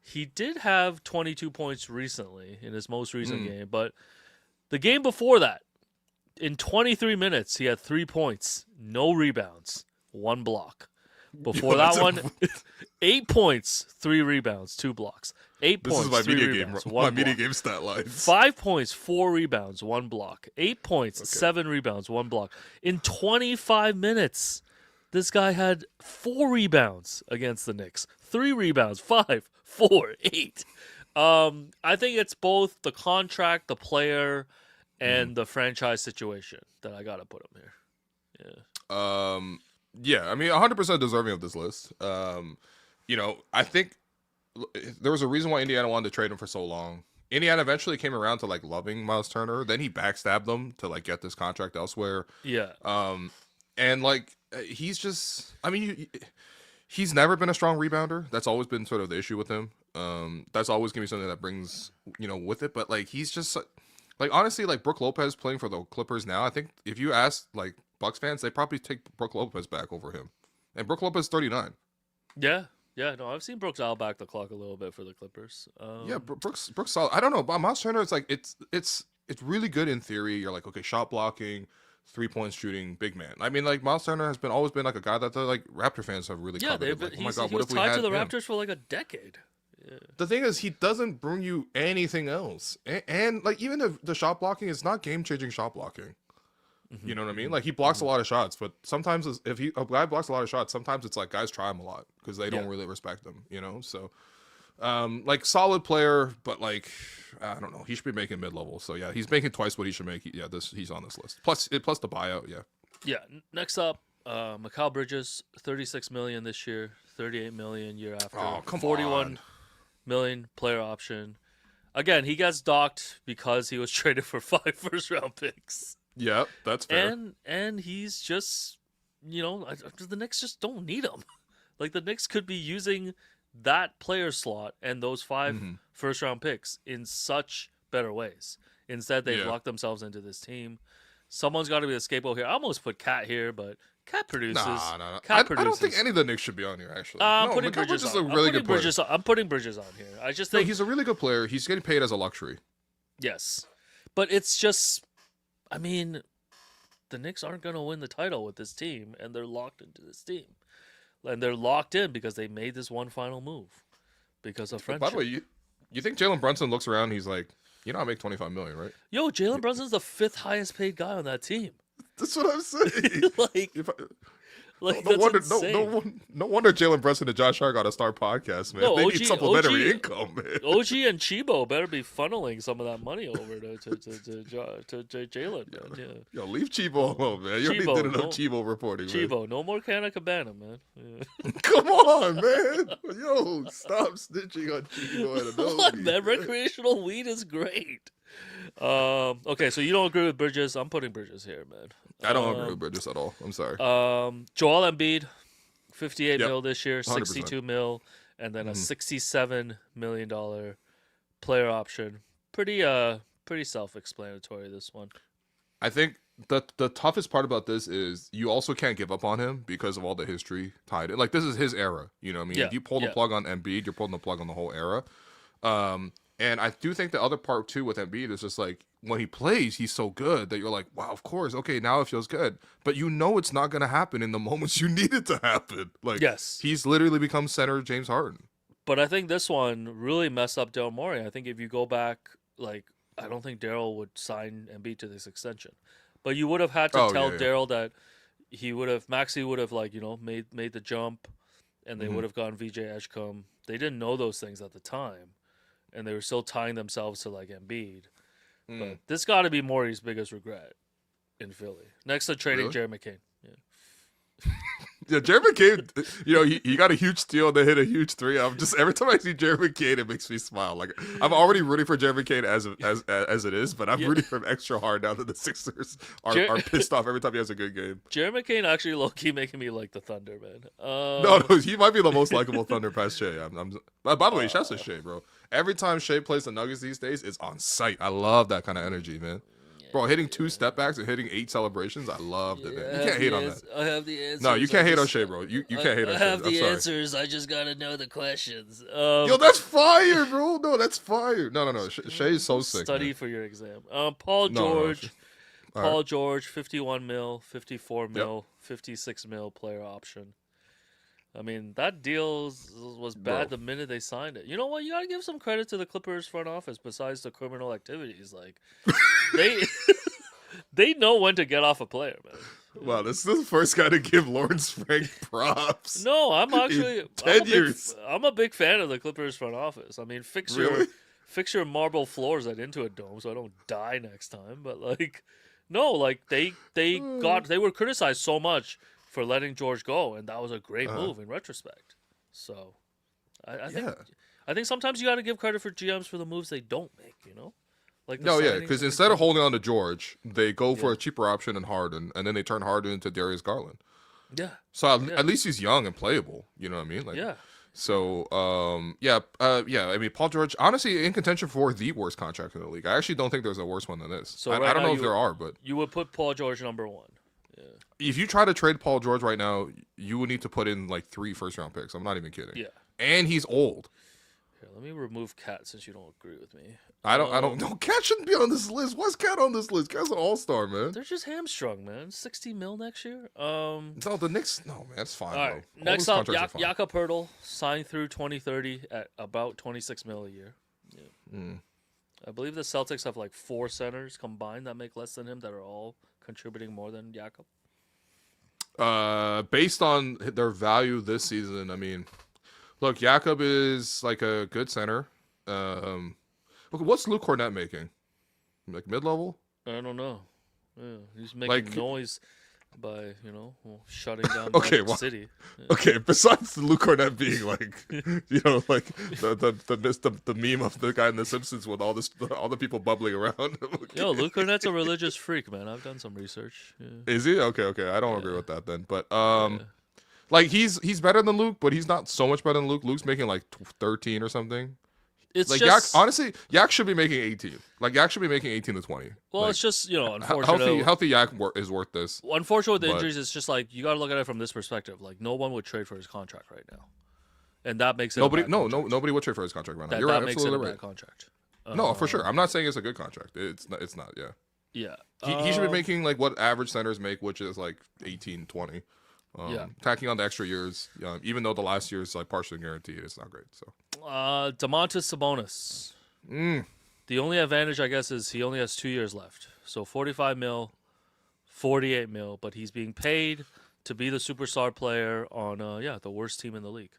Speaker 2: he did have 22 points recently in his most recent game, but the game before that, in 23 minutes, he had 3 points, no rebounds, 1 block. Before that one, 8 points, 3 rebounds, 2 blocks. 8
Speaker 1: This
Speaker 2: points,
Speaker 1: is my
Speaker 2: 3
Speaker 1: media
Speaker 2: rebounds,
Speaker 1: game.
Speaker 2: 1
Speaker 1: My
Speaker 2: block.
Speaker 1: media game stat lines.
Speaker 2: 5 points, 4 rebounds, 1 block. 8 points, 7 rebounds, 1 block. In 25 minutes, this guy had 4 rebounds against the Knicks. 3 rebounds, 5, 4, 8. I think it's both the contract, the player, and the franchise situation that I gotta put him here. Yeah.
Speaker 1: Yeah, I mean, 100% deserving of this list. You know, I think there was a reason why Indiana wanted to trade him for so long. Indiana eventually came around to like loving Miles Turner. Then he backstabbed them to like get this contract elsewhere.
Speaker 2: Yeah.
Speaker 1: And like he's just, I mean, he's never been a strong rebounder. That's always been sort of the issue with him. That's always gonna be something that brings, you know, with it. But like he's just like honestly, like Brook Lopez playing for the Clippers now. I think if you ask like Bucks fans, they probably take Brook Lopez back over him. And Brook Lopez is 39.
Speaker 2: Yeah. No, I've seen Brooks dial back the clock a little bit for the Clippers.
Speaker 1: Brooks solid. I don't know, but Miles Turner, it's like it's really good in theory. You're like, okay, shot blocking, 3-point shooting, big man. I mean, like Miles Turner has always been like a guy that the like Raptor fans have really coveted. Like, oh my god,
Speaker 2: he
Speaker 1: what
Speaker 2: was
Speaker 1: if we
Speaker 2: tied
Speaker 1: had
Speaker 2: to the
Speaker 1: him?
Speaker 2: Raptors for like a decade. Yeah.
Speaker 1: The thing is, he doesn't bring you anything else, and like even if the shot blocking is not game changing shot blocking. You know what I mean? Like he blocks a lot of shots, but sometimes if a guy blocks a lot of shots, sometimes it's like guys try him a lot because they don't really respect him. You know, so like solid player, but like I don't know, he should be making mid level. So yeah, he's making twice what he should make. Yeah, he's on this list. Plus the buyout. Yeah.
Speaker 2: Yeah. Next up, Mikal Bridges, $36 million this year, $38 million year after.
Speaker 1: Oh, come
Speaker 2: 41
Speaker 1: on.
Speaker 2: million player option. Again, he gets docked because he was traded for 5 first-round picks.
Speaker 1: Yeah, that's fair.
Speaker 2: And he's just, you know, the Knicks just don't need him. Like the Knicks could be using that player slot and those 5 first-round picks in such better ways. Instead, they've locked themselves into this team. Someone's got to be the scapegoat here. I almost put Cat here, but Cat produces.
Speaker 1: No.
Speaker 2: Cat
Speaker 1: I don't think any of the Knicks should be on here, actually.
Speaker 2: I'm
Speaker 1: no,
Speaker 2: putting
Speaker 1: Mikal
Speaker 2: Bridges
Speaker 1: is
Speaker 2: on.
Speaker 1: a really good player.
Speaker 2: I'm putting Bridges on here. I just think
Speaker 1: he's a really good player. He's getting paid as a luxury.
Speaker 2: yes, but it's just, I mean, the Knicks aren't going to win the title with this team, and they're locked into this team, and they're locked in because they made this one final move because of friendship.
Speaker 1: By the way, you think Jalen Brunson looks around? He's like, you know, I make $25 million, right?
Speaker 2: Yo, Jalen Brunson's the 5th highest paid guy on that team.
Speaker 1: That's what I'm saying. No wonder Jalen Brunson and Josh Hart got to start podcasts, man.
Speaker 2: No,
Speaker 1: they need supplementary income, man.
Speaker 2: OG and Chibo better be funneling some of that money over to Jalen, man. Yeah.
Speaker 1: Yo, leave Chibo alone, man. You already did enough Chibo reporting, man.
Speaker 2: Chibo, no more Canna Cabana, man. Yeah.
Speaker 1: Come on, man. Yo, stop snitching on Chibo and
Speaker 2: What, man? Recreational weed is great. Okay, so you don't agree with Bridges. I'm putting Bridges here, man.
Speaker 1: I don't agree with Bridges at all. I'm sorry.
Speaker 2: Joel Embiid, $58 mil this year,
Speaker 1: 100%.
Speaker 2: $62 mil and then a $67 million player option. Pretty self-explanatory, this one.
Speaker 1: I think the toughest part about this is you also can't give up on him because of all the history tied in. Like, this is his era. You know what I mean?
Speaker 2: Yeah,
Speaker 1: If you pull the plug on Embiid, you're pulling the plug on the whole era. And I do think the other part, too, with Embiid is just, like, when he plays, he's so good that you're like, wow, of course. Okay, now it feels good. But you know it's not going to happen in the moments you need it to happen. Like,
Speaker 2: yes.
Speaker 1: He's literally become center James Harden.
Speaker 2: But I think this one really messed up Daryl Morey. I think if you go back, like, I don't think Daryl would sign Embiid to this extension. But you would have had to tell Daryl that Maxey would have, like, you know, made the jump, and they would have gone VJ Edgecombe. They didn't know those things at the time, and they were still tying themselves to, like, Embiid. But this got to be Morey's biggest regret in Philly. Next to trading Jerry McCain. Yeah.
Speaker 1: Yeah, Jerry McCain, you know, he got a huge steal and they hit a huge three. Every time I see Jerry McCain, it makes me smile. Like, I'm already rooting for Jerry McCain as it is, but I'm rooting for him extra hard now that the Sixers are pissed off every time he has a good game.
Speaker 2: Jerry McCain actually low-key making me like the Thunder, man.
Speaker 1: No, he might be the most likable Thunder past Shea. By the way, shouts to Shea, bro. Every time Shea plays the Nuggets these days, it's on sight. I love that kind of energy, man. Bro, hitting 2 step backs and hitting 8 celebrations, I loved it, man. You can't hate on that.
Speaker 2: I have the answers.
Speaker 1: No, you can't hate on Shea, bro. You can't hate on Shea.
Speaker 2: I have the answers. I just got to know the questions.
Speaker 1: Yo, that's fire, bro. No, that's fire. No. Shea's so sick.
Speaker 2: Study for your exam. Paul George. Paul George, 51 mil, 54 mil, 56 mil player option. I mean, that deal was bad the minute they signed it. You know what? You got to give some credit to the Clippers front office besides the criminal activities. Like, they know when to get off a player, man.
Speaker 1: Wow, this is the first guy to give Lawrence Frank props.
Speaker 2: No, I'm actually...
Speaker 1: 10 years.
Speaker 2: I'm a big fan of the Clippers front office. I mean, fix your marble floors at Intuit Dome so I don't die next time. But, like, no, like, they were criticized so much for letting George go, and that was a great move in retrospect. So, I think sometimes you got to give credit for GMs for the moves they don't make. You know, like
Speaker 1: because instead of holding on to George, they go for a cheaper option in Harden, and then they turn Harden into Darius Garland.
Speaker 2: Yeah.
Speaker 1: So at least he's young and playable. You know what I mean? Like,
Speaker 2: yeah.
Speaker 1: So, I mean, Paul George, honestly, in contention for the worst contract in the league. I actually don't think there's a worse one than this. So I don't know if there are, but
Speaker 2: you would put Paul George number 1.
Speaker 1: If you try to trade Paul George right now, you would need to put in like 3 first-round picks. I'm not even kidding.
Speaker 2: Yeah.
Speaker 1: And he's old.
Speaker 2: Here, let me remove Cat since you don't agree with me.
Speaker 1: I don't. No, Cat shouldn't be on this list. Why's Cat on this list? Cat's an all-star, man.
Speaker 2: They're just hamstrung, man. 60 mil next year.
Speaker 1: No, the Knicks. No, man, that's fine.
Speaker 2: All right.
Speaker 1: Bro.
Speaker 2: Next up, Jakob Poeltl signed through 2030 at about 26 mil a year. Yeah. I believe the Celtics have like 4 centers combined that make less than him that are all contributing more than Jakob.
Speaker 1: Based on their value this season, I mean, look, Jakob is like a good center. Look, what's Luke Cornett making? Like mid-level?
Speaker 2: I don't know. Yeah, he's making noise by shutting down the city. Yeah.
Speaker 1: Okay, besides Luke Cornett being like, like the meme of the guy in The Simpsons with all the people bubbling around.
Speaker 2: Yo, Luke Cornett's a religious freak, man. I've done some research. Yeah.
Speaker 1: Is he? Okay. I don't agree with that then, but like he's better than Luke, but he's not so much better than Luke. Luke's making like 13 or something.
Speaker 2: It's
Speaker 1: like
Speaker 2: just,
Speaker 1: honestly, Yak should be making 18. Like Yak should be making 18 to 20.
Speaker 2: Well,
Speaker 1: like,
Speaker 2: it's just unfortunate.
Speaker 1: Healthy Yak is worth this.
Speaker 2: Unfortunately, with the injuries, it's just like you got to look at it from this perspective. Like no one would trade for his contract right now, and that makes it
Speaker 1: nobody would trade for his contract right now. You're absolutely right.
Speaker 2: Contract.
Speaker 1: No, for sure. I'm not saying it's a good contract. It's not. Yeah.
Speaker 2: Yeah.
Speaker 1: He should be making like what average centers make, which is like 18, 20. Tacking on the extra years, even though the last year is like partially guaranteed, it's not great. So,
Speaker 2: Domantas Sabonis. The only advantage, I guess, is he only has 2 years left. So 45 mil, 48 mil, but he's being paid to be the superstar player on the worst team in the league.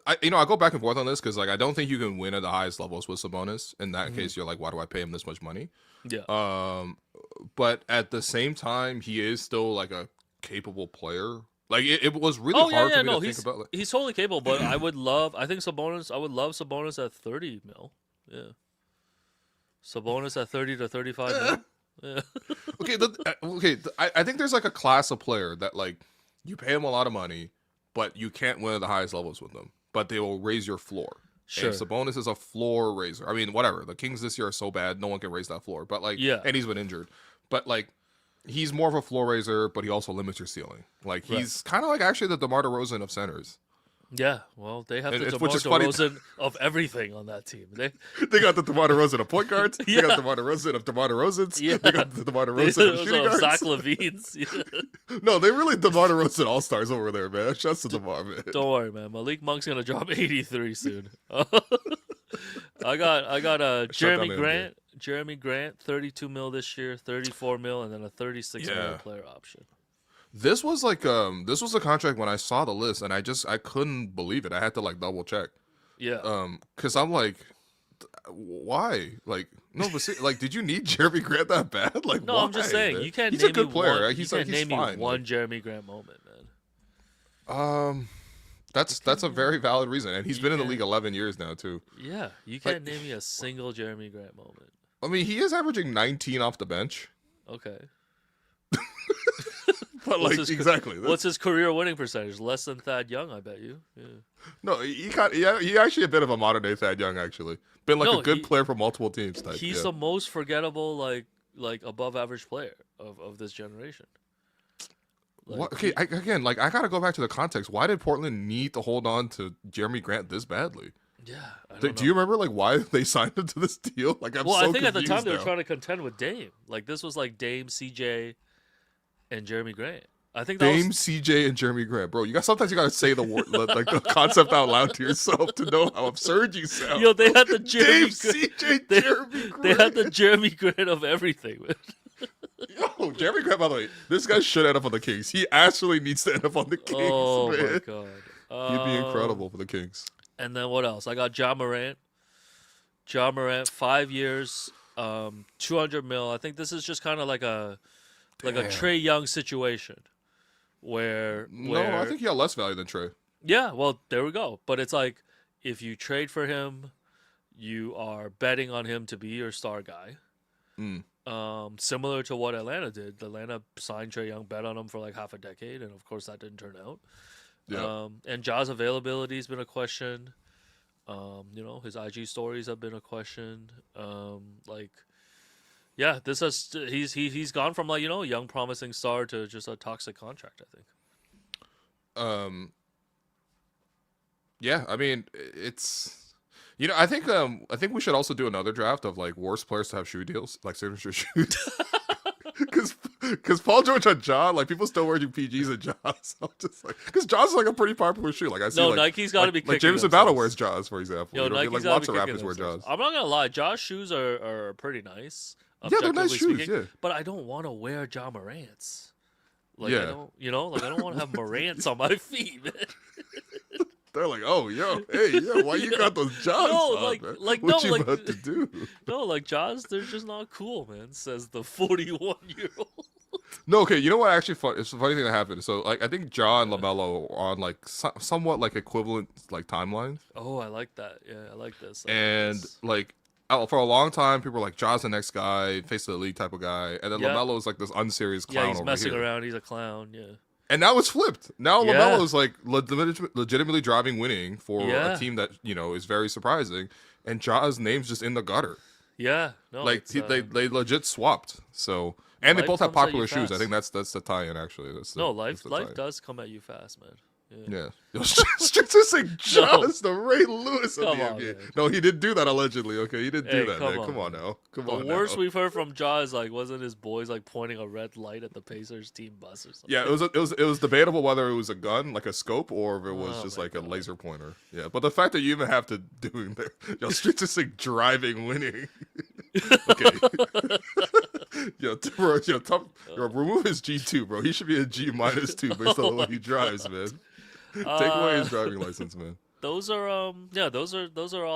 Speaker 1: I go back and forth on this because like I don't think you can win at the highest levels with Sabonis. In that case, you're like, why do I pay him this much money?
Speaker 2: Yeah.
Speaker 1: But at the same time, he is still like a capable player. Like it was really hard for me to think about. Like,
Speaker 2: he's totally capable, but I would love Sabonis at 30 mil. Yeah. Sabonis at 30 to 35 mil. Yeah.
Speaker 1: I think there's like a class of player that like you pay them a lot of money, but you can't win at the highest levels with them. But they will raise your floor.
Speaker 2: Sure.
Speaker 1: And Sabonis is a floor raiser. I mean, whatever. The Kings this year are so bad, no one can raise that floor. But and he's been injured. But he's more of a floor raiser, but he also limits your ceiling. He's kind of like actually the DeMar DeRozan of centers.
Speaker 2: Yeah, well, they have the DeMar DeRozan of everything on that team. They
Speaker 1: got the DeMar DeRozan of point guards. They got the DeMar DeRozan of DeMar DeRozans.
Speaker 2: Yeah.
Speaker 1: They got the DeMar DeRozan of shooting guards.
Speaker 2: Zach LaVine's. Yeah.
Speaker 1: No, they really DeMar DeRozan all-stars over there, man. Shouts to DeMar, man.
Speaker 2: Don't worry, man. Malik Monk's going to drop 83 soon. I got Jeremy Grant. Jeremy Grant, $32 million this year, $34 million, and then a $36 million player option.
Speaker 1: This was a contract when I saw the list, and I couldn't believe it. I had to double check.
Speaker 2: Yeah.
Speaker 1: Because I'm like, why? No, but see, did you need Jeremy Grant that bad?
Speaker 2: No,
Speaker 1: why,
Speaker 2: I'm just saying
Speaker 1: man?
Speaker 2: you can't.
Speaker 1: He's
Speaker 2: name
Speaker 1: a good player.
Speaker 2: You can't name me one Jeremy Grant moment, man.
Speaker 1: That's a very valid reason, and he's been in the league 11 years now too.
Speaker 2: Yeah, you can't name me a single Jeremy Grant moment.
Speaker 1: I mean, he is averaging 19 off the bench.
Speaker 2: Okay.
Speaker 1: But exactly.
Speaker 2: What's his career winning percentage? Less than Thad Young, I bet you. Yeah.
Speaker 1: No, he actually a bit of a modern day Thad Young actually. Been a good player for multiple teams. Type.
Speaker 2: He's the most forgettable like above average player of this generation.
Speaker 1: Okay, I gotta go back to the context. Why did Portland need to hold on to Jeremy Grant this badly?
Speaker 2: Yeah,
Speaker 1: do you remember why they signed him to this deal?
Speaker 2: I think at the time they were trying to contend with Dame. This was Dame, CJ, and Jeremy Grant. I think
Speaker 1: Dame, CJ, and Jeremy Grant, bro. Sometimes you gotta say the word, the concept out loud to yourself to know how absurd you sound.
Speaker 2: Yo, they had the Jeremy
Speaker 1: Dame, CJ, Jeremy Grant.
Speaker 2: They had the Jeremy Grant of everything, man.
Speaker 1: Yo, Jeremy Grant, by the way, this guy should end up on the Kings. He actually needs to end up on the Kings, man.
Speaker 2: My God.
Speaker 1: He'd be incredible for the Kings.
Speaker 2: And then what else? I got Ja Morant. Ja Morant, 5 years, $200 million. I think this is just kind of like a Trae Young situation where
Speaker 1: No, I think he had less value than Trae.
Speaker 2: Yeah, well, there we go. But it's if you trade for him, you are betting on him to be your star guy. Similar to what Atlanta did. Atlanta signed Trae Young, bet on him for half a decade, and of course that didn't turn out.
Speaker 1: Yeah.
Speaker 2: And Ja's availability has been a question. His IG stories have been a question. He's gone from young promising star to just a toxic contract, I think.
Speaker 1: Yeah, I mean, it's I think we should also do another draft of worst players to have shoe deals, signature shoes. Because Paul George and Ja, people still wearing PGs and Ja's. I'm just because Ja's a pretty popular shoe. I see
Speaker 2: Nike's got to be kicking
Speaker 1: Jameson Battle wears Ja's, for example.
Speaker 2: Yo, Nike's
Speaker 1: lots of rappers wear Ja's.
Speaker 2: I'm not gonna lie, Ja's shoes are pretty nice.
Speaker 1: Yeah, they're nice shoes. Yeah,
Speaker 2: but I don't want to wear Ja Morant's. I don't want to have Morant's on my feet, man.
Speaker 1: They're oh, why you got those Jaws? What you about to do?
Speaker 2: No, Jaws, they're just not cool, man. Says the 41-year-old.
Speaker 1: No, okay. You know what? Actually, it's a funny thing that happened. So, I think Ja and LaMelo are on somewhat equivalent timelines.
Speaker 2: Oh, I like that. Yeah, I like this.
Speaker 1: For a long time, people were Ja's the next guy, face of the league type of guy, and then LaMelo is this unserious clown.
Speaker 2: Yeah, he's messing around. He's a clown. Yeah.
Speaker 1: And now it's flipped. Now LaMelo's legitimately driving winning for a team that is very surprising, and Ja's name's just in the gutter.
Speaker 2: Yeah, no,
Speaker 1: they legit swapped. So and they both have popular shoes. Fast. I think that's the tie-in actually.
Speaker 2: Life does come at you fast, man.
Speaker 1: Yeah. Just saying Ja's the Ray Lewis of the NBA. Man. No, he didn't do that allegedly. Okay, he didn't do that, man. Come on now.
Speaker 2: The worst we've heard from Ja is wasn't his boys pointing a red light at the Pacers team bus or something.
Speaker 1: Yeah, it was debatable whether it was a gun, a scope, or if it was just a laser pointer. Yeah, but the fact that you even have to doing that, Streets just driving winning. Okay. Remove his G2, bro. He should be a G -2 based on the way he drives, man. Take away his driving license, man.
Speaker 2: Those are all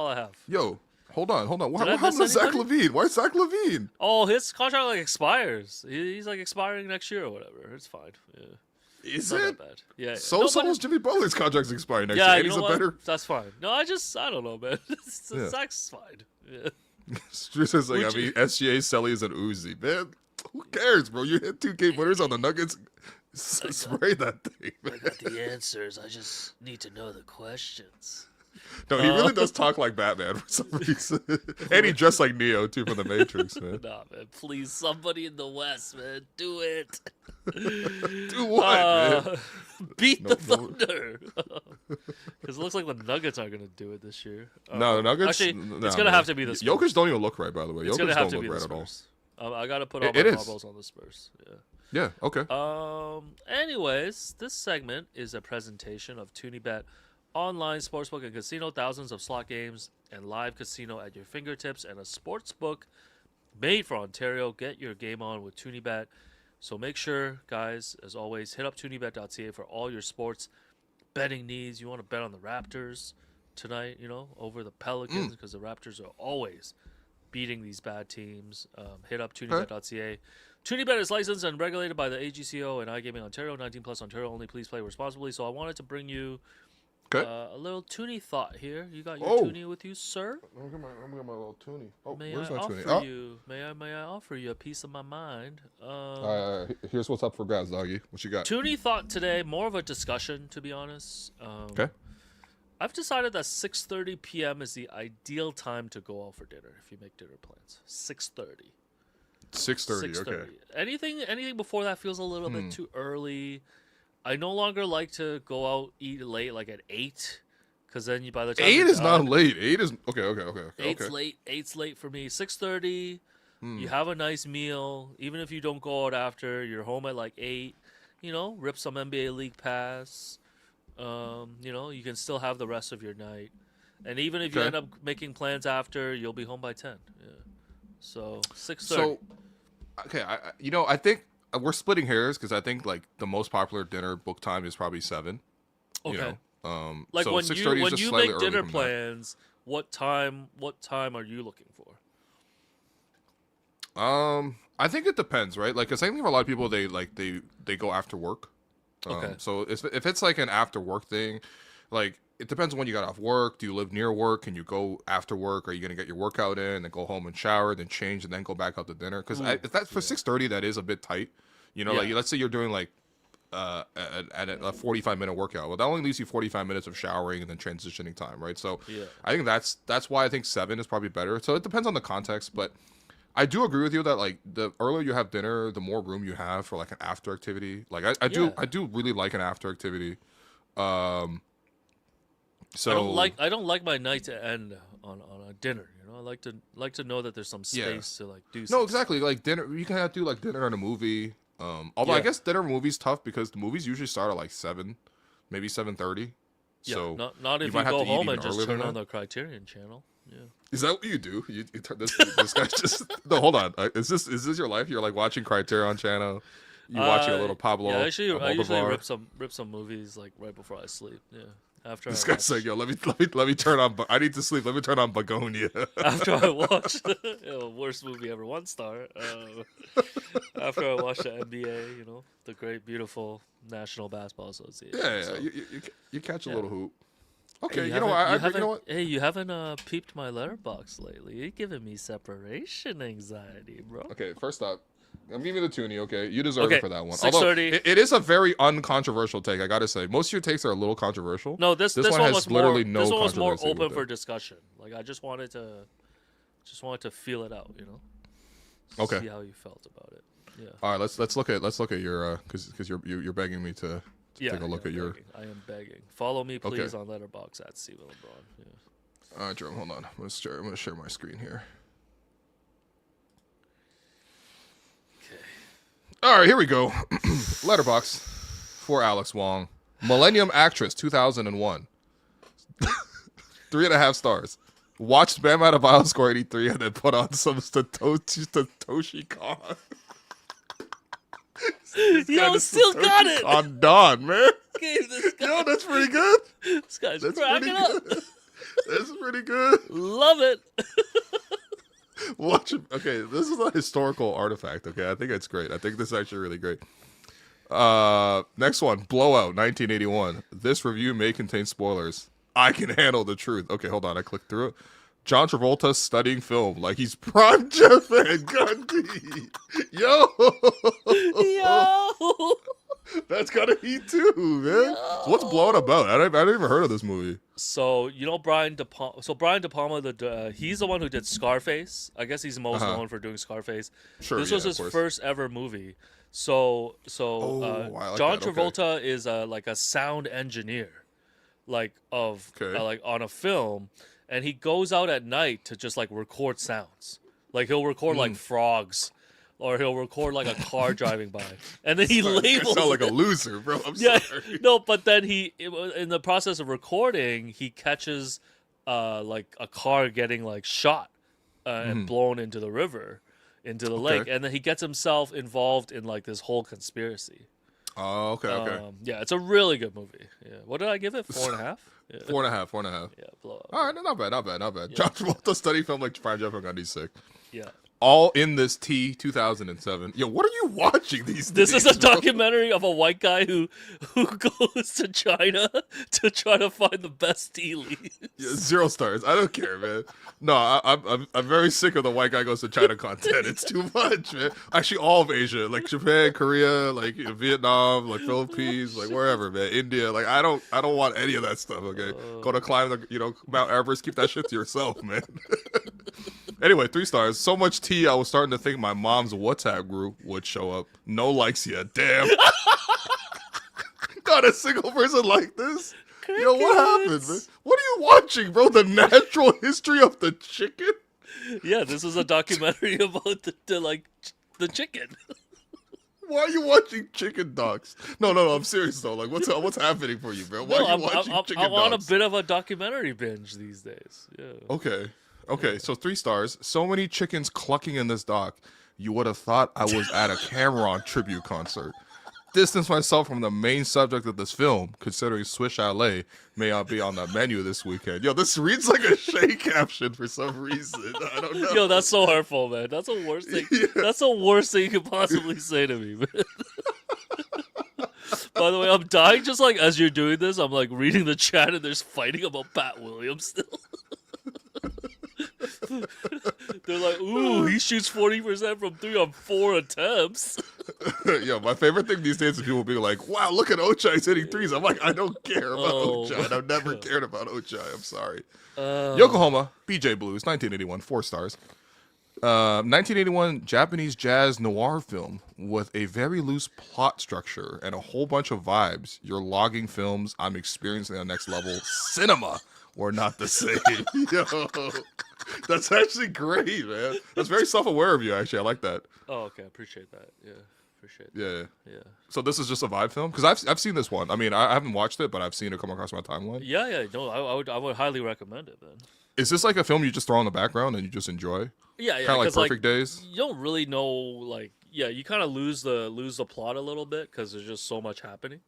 Speaker 2: I have.
Speaker 1: Yo, hold on. What happened to Zach LaVine? Why Zach LaVine?
Speaker 2: Oh, his contract expires. He's expiring next year or whatever. It's fine. Yeah.
Speaker 1: Is
Speaker 2: not
Speaker 1: it?
Speaker 2: That bad. Yeah.
Speaker 1: So Jimmy Butler's contract's expiring next year.
Speaker 2: Yeah, you know what? That's fine. No, I don't know, man. Zach's fine. Yeah.
Speaker 1: Drew says SGA, Selly is an Uzi, man. Who cares, bro? You hit 2K winners on the Nuggets. Spray that thing, man.
Speaker 2: I got the answers. I just need to know the questions.
Speaker 1: No, he really does talk like Batman for some reason. And he dressed like Neo, too, from The Matrix, man.
Speaker 2: Nah, man. Please, somebody in the West, man. Do it.
Speaker 1: Do what, man?
Speaker 2: Beat the Thunder. Because it looks like the Nuggets aren't going to do it this year.
Speaker 1: No, the Nuggets...
Speaker 2: Actually,
Speaker 1: nah,
Speaker 2: it's going to have to be the Spurs.
Speaker 1: Jokic don't even look right, by the way.
Speaker 2: It's going
Speaker 1: Jokic
Speaker 2: to have
Speaker 1: don't
Speaker 2: to be
Speaker 1: look
Speaker 2: the
Speaker 1: right at all.
Speaker 2: Spurs. I got to put all my marbles on the Spurs. Yeah.
Speaker 1: Yeah, okay.
Speaker 2: Anyways, this segment is a presentation of ToonieBet online sportsbook and casino, thousands of slot games and live casino at your fingertips, and a sportsbook made for Ontario. Get your game on with ToonieBet. So make sure, guys, as always, hit up ToonieBet.ca for all your sports betting needs. You want to bet on the Raptors tonight, over the Pelicans, because the Raptors are always beating these bad teams. Hit up ToonieBet.ca. ToonieBet is licensed and regulated by the AGCO and iGaming Ontario, 19 plus Ontario only. Please play responsibly. So I wanted to bring you a little Toonie thought here. You got your Toonie with you, sir?
Speaker 1: I'm gonna get my little Toonie. Oh,
Speaker 2: May
Speaker 1: where's
Speaker 2: I
Speaker 1: my
Speaker 2: offer
Speaker 1: Toonie?
Speaker 2: you? May I offer you a piece of my mind?
Speaker 1: Here's what's up for grabs, doggy. What you got?
Speaker 2: Toonie thought today, more of a discussion, to be honest.
Speaker 1: Okay.
Speaker 2: I've decided that 6:30 p.m. is the ideal time to go out for dinner if you make dinner plans. 6:30.
Speaker 1: 6:30. Okay.
Speaker 2: Anything before that feels a little bit too early. I no longer like to go out eat late, like at 8, because then by the time
Speaker 1: 8 is not late. 8 is okay.
Speaker 2: 8's late. 8's late for me. 6:30. You have a nice meal. Even if you don't go out after, you're home at like 8. Rip some NBA League Pass. You can still have the rest of your night. And even if you end up making plans after, you'll be home by 10. Yeah. So 6:30.
Speaker 1: So, okay, I think we're splitting hairs because I think like the most popular dinner book time is probably 7.
Speaker 2: Okay.
Speaker 1: Like so
Speaker 2: when you make dinner plans, what time are you looking for?
Speaker 1: I think it depends, right? Like, 'cause I think for a lot of people they go after work.
Speaker 2: Okay.
Speaker 1: So if it's like an after work thing, like it depends on when you got off work. Do you live near work? Can you go after work? Are you gonna get your workout in, then go home and shower, then change, and then go back out to dinner? Because if that's for 6:30, that is a bit tight. Like let's say you're doing like a 45-minute workout. Well, that only leaves you 45 minutes of showering and then transitioning time, right? So I think that's why I think 7 is probably better. So it depends on the context, but I do agree with you that like the earlier you have dinner, the more room you have for like an after activity. Like I do really like an after activity. So
Speaker 2: I don't like my night to end on a dinner. I like to know that there's some space to like do.
Speaker 1: No, exactly. Like dinner, you can have to do like dinner and a movie. Although I guess dinner and movies tough because the movies usually start at like 7, maybe 7:30.
Speaker 2: Yeah,
Speaker 1: so
Speaker 2: not if you go home and just turn on the Criterion channel. Yeah.
Speaker 1: Is that what you do? You turn this guy just no. Hold on. Is this your life? You're like watching Criterion channel. You watching a little Pablo.
Speaker 2: Yeah, actually, I usually rip some movies like right before I sleep. Yeah. After
Speaker 1: this guy's like, yo, let me turn on. I need to sleep. Let me turn on Begonia.
Speaker 2: After I watch worst movie ever, 1 star. After I watch the NBA, the great, beautiful National Basketball Association.
Speaker 1: Yeah.
Speaker 2: So,
Speaker 1: you catch a little hoop. Okay,
Speaker 2: hey,
Speaker 1: you know what?
Speaker 2: Hey, you haven't peeped my Letterboxd lately. You're giving me separation anxiety, bro.
Speaker 1: Okay, first up, I'm giving you the Toonie, okay? You deserve it for that one.
Speaker 2: 6:30.
Speaker 1: Although it is a very uncontroversial take, I gotta say. Most of your takes are a little controversial.
Speaker 2: No, this one
Speaker 1: has
Speaker 2: was
Speaker 1: literally
Speaker 2: more,
Speaker 1: no
Speaker 2: this one was more
Speaker 1: controversy
Speaker 2: open
Speaker 1: with
Speaker 2: for
Speaker 1: it.
Speaker 2: discussion. Like I just wanted to feel it out,
Speaker 1: Okay.
Speaker 2: See how you felt about it. Yeah.
Speaker 1: All right, let's look at your because you're begging me to take a look at your.
Speaker 2: I am begging. Follow me, please, on Letterboxd at Steven LeBron. Yeah.
Speaker 1: All right, Jerome, hold on. I'm gonna share my screen here.
Speaker 2: Okay.
Speaker 1: All right, here we go. Letterboxd for Alex Wong. Millennium Actress 2001. 3.5 stars. Watched Bam Adebayo score 83 and then put on some Satoshi Kon.
Speaker 2: Yo, still got it.
Speaker 1: On Don, man.
Speaker 2: This guy.
Speaker 1: Yo, that's pretty good.
Speaker 2: This guy's cracking up.
Speaker 1: That's pretty good.
Speaker 2: Love it.
Speaker 1: Watch it. Okay, this is a historical artifact. Okay, I think it's great. I think this is actually really great. Next one, Blowout, 1981. This review may contain spoilers. I can handle the truth. Okay, hold on. I clicked through it. John Travolta studying film like he's prime Jeff Van Gundy. Yo. That's gotta heat too, man. So what's Blown about? I didn't even heard of this movie.
Speaker 2: So you know Brian De Palma. So Brian De Palma, he's the one who did Scarface. I guess he's most known for doing Scarface.
Speaker 1: Sure,
Speaker 2: This was his first ever movie. So
Speaker 1: I like
Speaker 2: John
Speaker 1: that. Okay.
Speaker 2: Travolta is like a sound engineer, like on a film, and he goes out at night to just like record sounds. Like he'll record like frogs, or he'll record like a car driving by, and then he labels.
Speaker 1: I sound like a loser, bro. I'm sorry.
Speaker 2: No, but then in the process of recording, he catches like a car getting like shot and blown into the river, into the lake, and then he gets himself involved in like this whole conspiracy.
Speaker 1: Oh, okay.
Speaker 2: Yeah, it's a really good movie. Yeah, what did I give it? 4.5. Yeah.
Speaker 1: 4.5.
Speaker 2: Yeah, blow up.
Speaker 1: All right, not bad. Yeah. John Travolta study film like Prime Jumping on He's sick.
Speaker 2: Yeah.
Speaker 1: All in this 2007. Yo, what are you watching these days?
Speaker 2: This is a documentary of a white guy who goes to China to try to find the best tea leaves.
Speaker 1: Yeah, 0 stars. I don't care, man. No, I'm very sick of the white guy goes to China content. It's too much, man. Actually, all of Asia, like Japan, Korea, like Vietnam, like Philippines, like wherever, man. India, like I don't want any of that stuff. Okay, go to climb the Mount Everest. Keep that shit to yourself, man. Anyway, 3 stars. So much tea, I was starting to think my mom's WhatsApp group would show up. No likes yet. Damn. Not a single person like this. Yo, what happened, man? What are you watching, bro? The natural history of the chicken?
Speaker 2: Yeah, this is a documentary about the chicken.
Speaker 1: Why are you watching chicken docs? No, I'm serious though. Like, what's happening for you, bro? Why are you watching chicken docs?
Speaker 2: I'm on a bit of a documentary binge these days. Yeah.
Speaker 1: Okay, so 3 stars. So many chickens clucking in this doc. You would have thought I was at a Cameron tribute concert. Distance myself from the main subject of this film, considering Swiss Chalet may not be on the menu this weekend. Yo, this reads like a Shay caption for some reason. I don't know.
Speaker 2: Yo, that's so hurtful, man. That's the worst thing. Yeah. That's the worst thing you could possibly say to me, man. By the way, I'm dying just like as you're doing this. I'm like reading the chat and there's fighting about Pat Williams still. They're like, ooh, he shoots 40% from 3 on 4 attempts.
Speaker 1: Yo, my favorite thing these days is people being like, wow, look at Ochai, he's hitting 3s. I'm like, I don't care about Ochai. I've never cared about Ochai. I'm sorry. Yokohama, BJ Blues, 1981, 4 stars. 1981 Japanese jazz noir film with a very loose plot structure and a whole bunch of vibes. You're logging films. I'm experiencing the next level. Cinema. We're not the same. Yo, that's actually great, man. That's very self-aware of you, actually. I like that.
Speaker 2: Oh, okay. I appreciate that. Yeah, appreciate
Speaker 1: that.
Speaker 2: Yeah.
Speaker 1: So this is just a vibe film? Because I've seen this one. I mean, I haven't watched it, but I've seen it come across my timeline.
Speaker 2: Yeah. No, I would highly recommend it, then.
Speaker 1: Is this like a film you just throw on the background and you just enjoy?
Speaker 2: Yeah.
Speaker 1: Kind of like Perfect Days?
Speaker 2: You don't really know, like, yeah, you kind of lose the plot a little bit because there's just so much happening.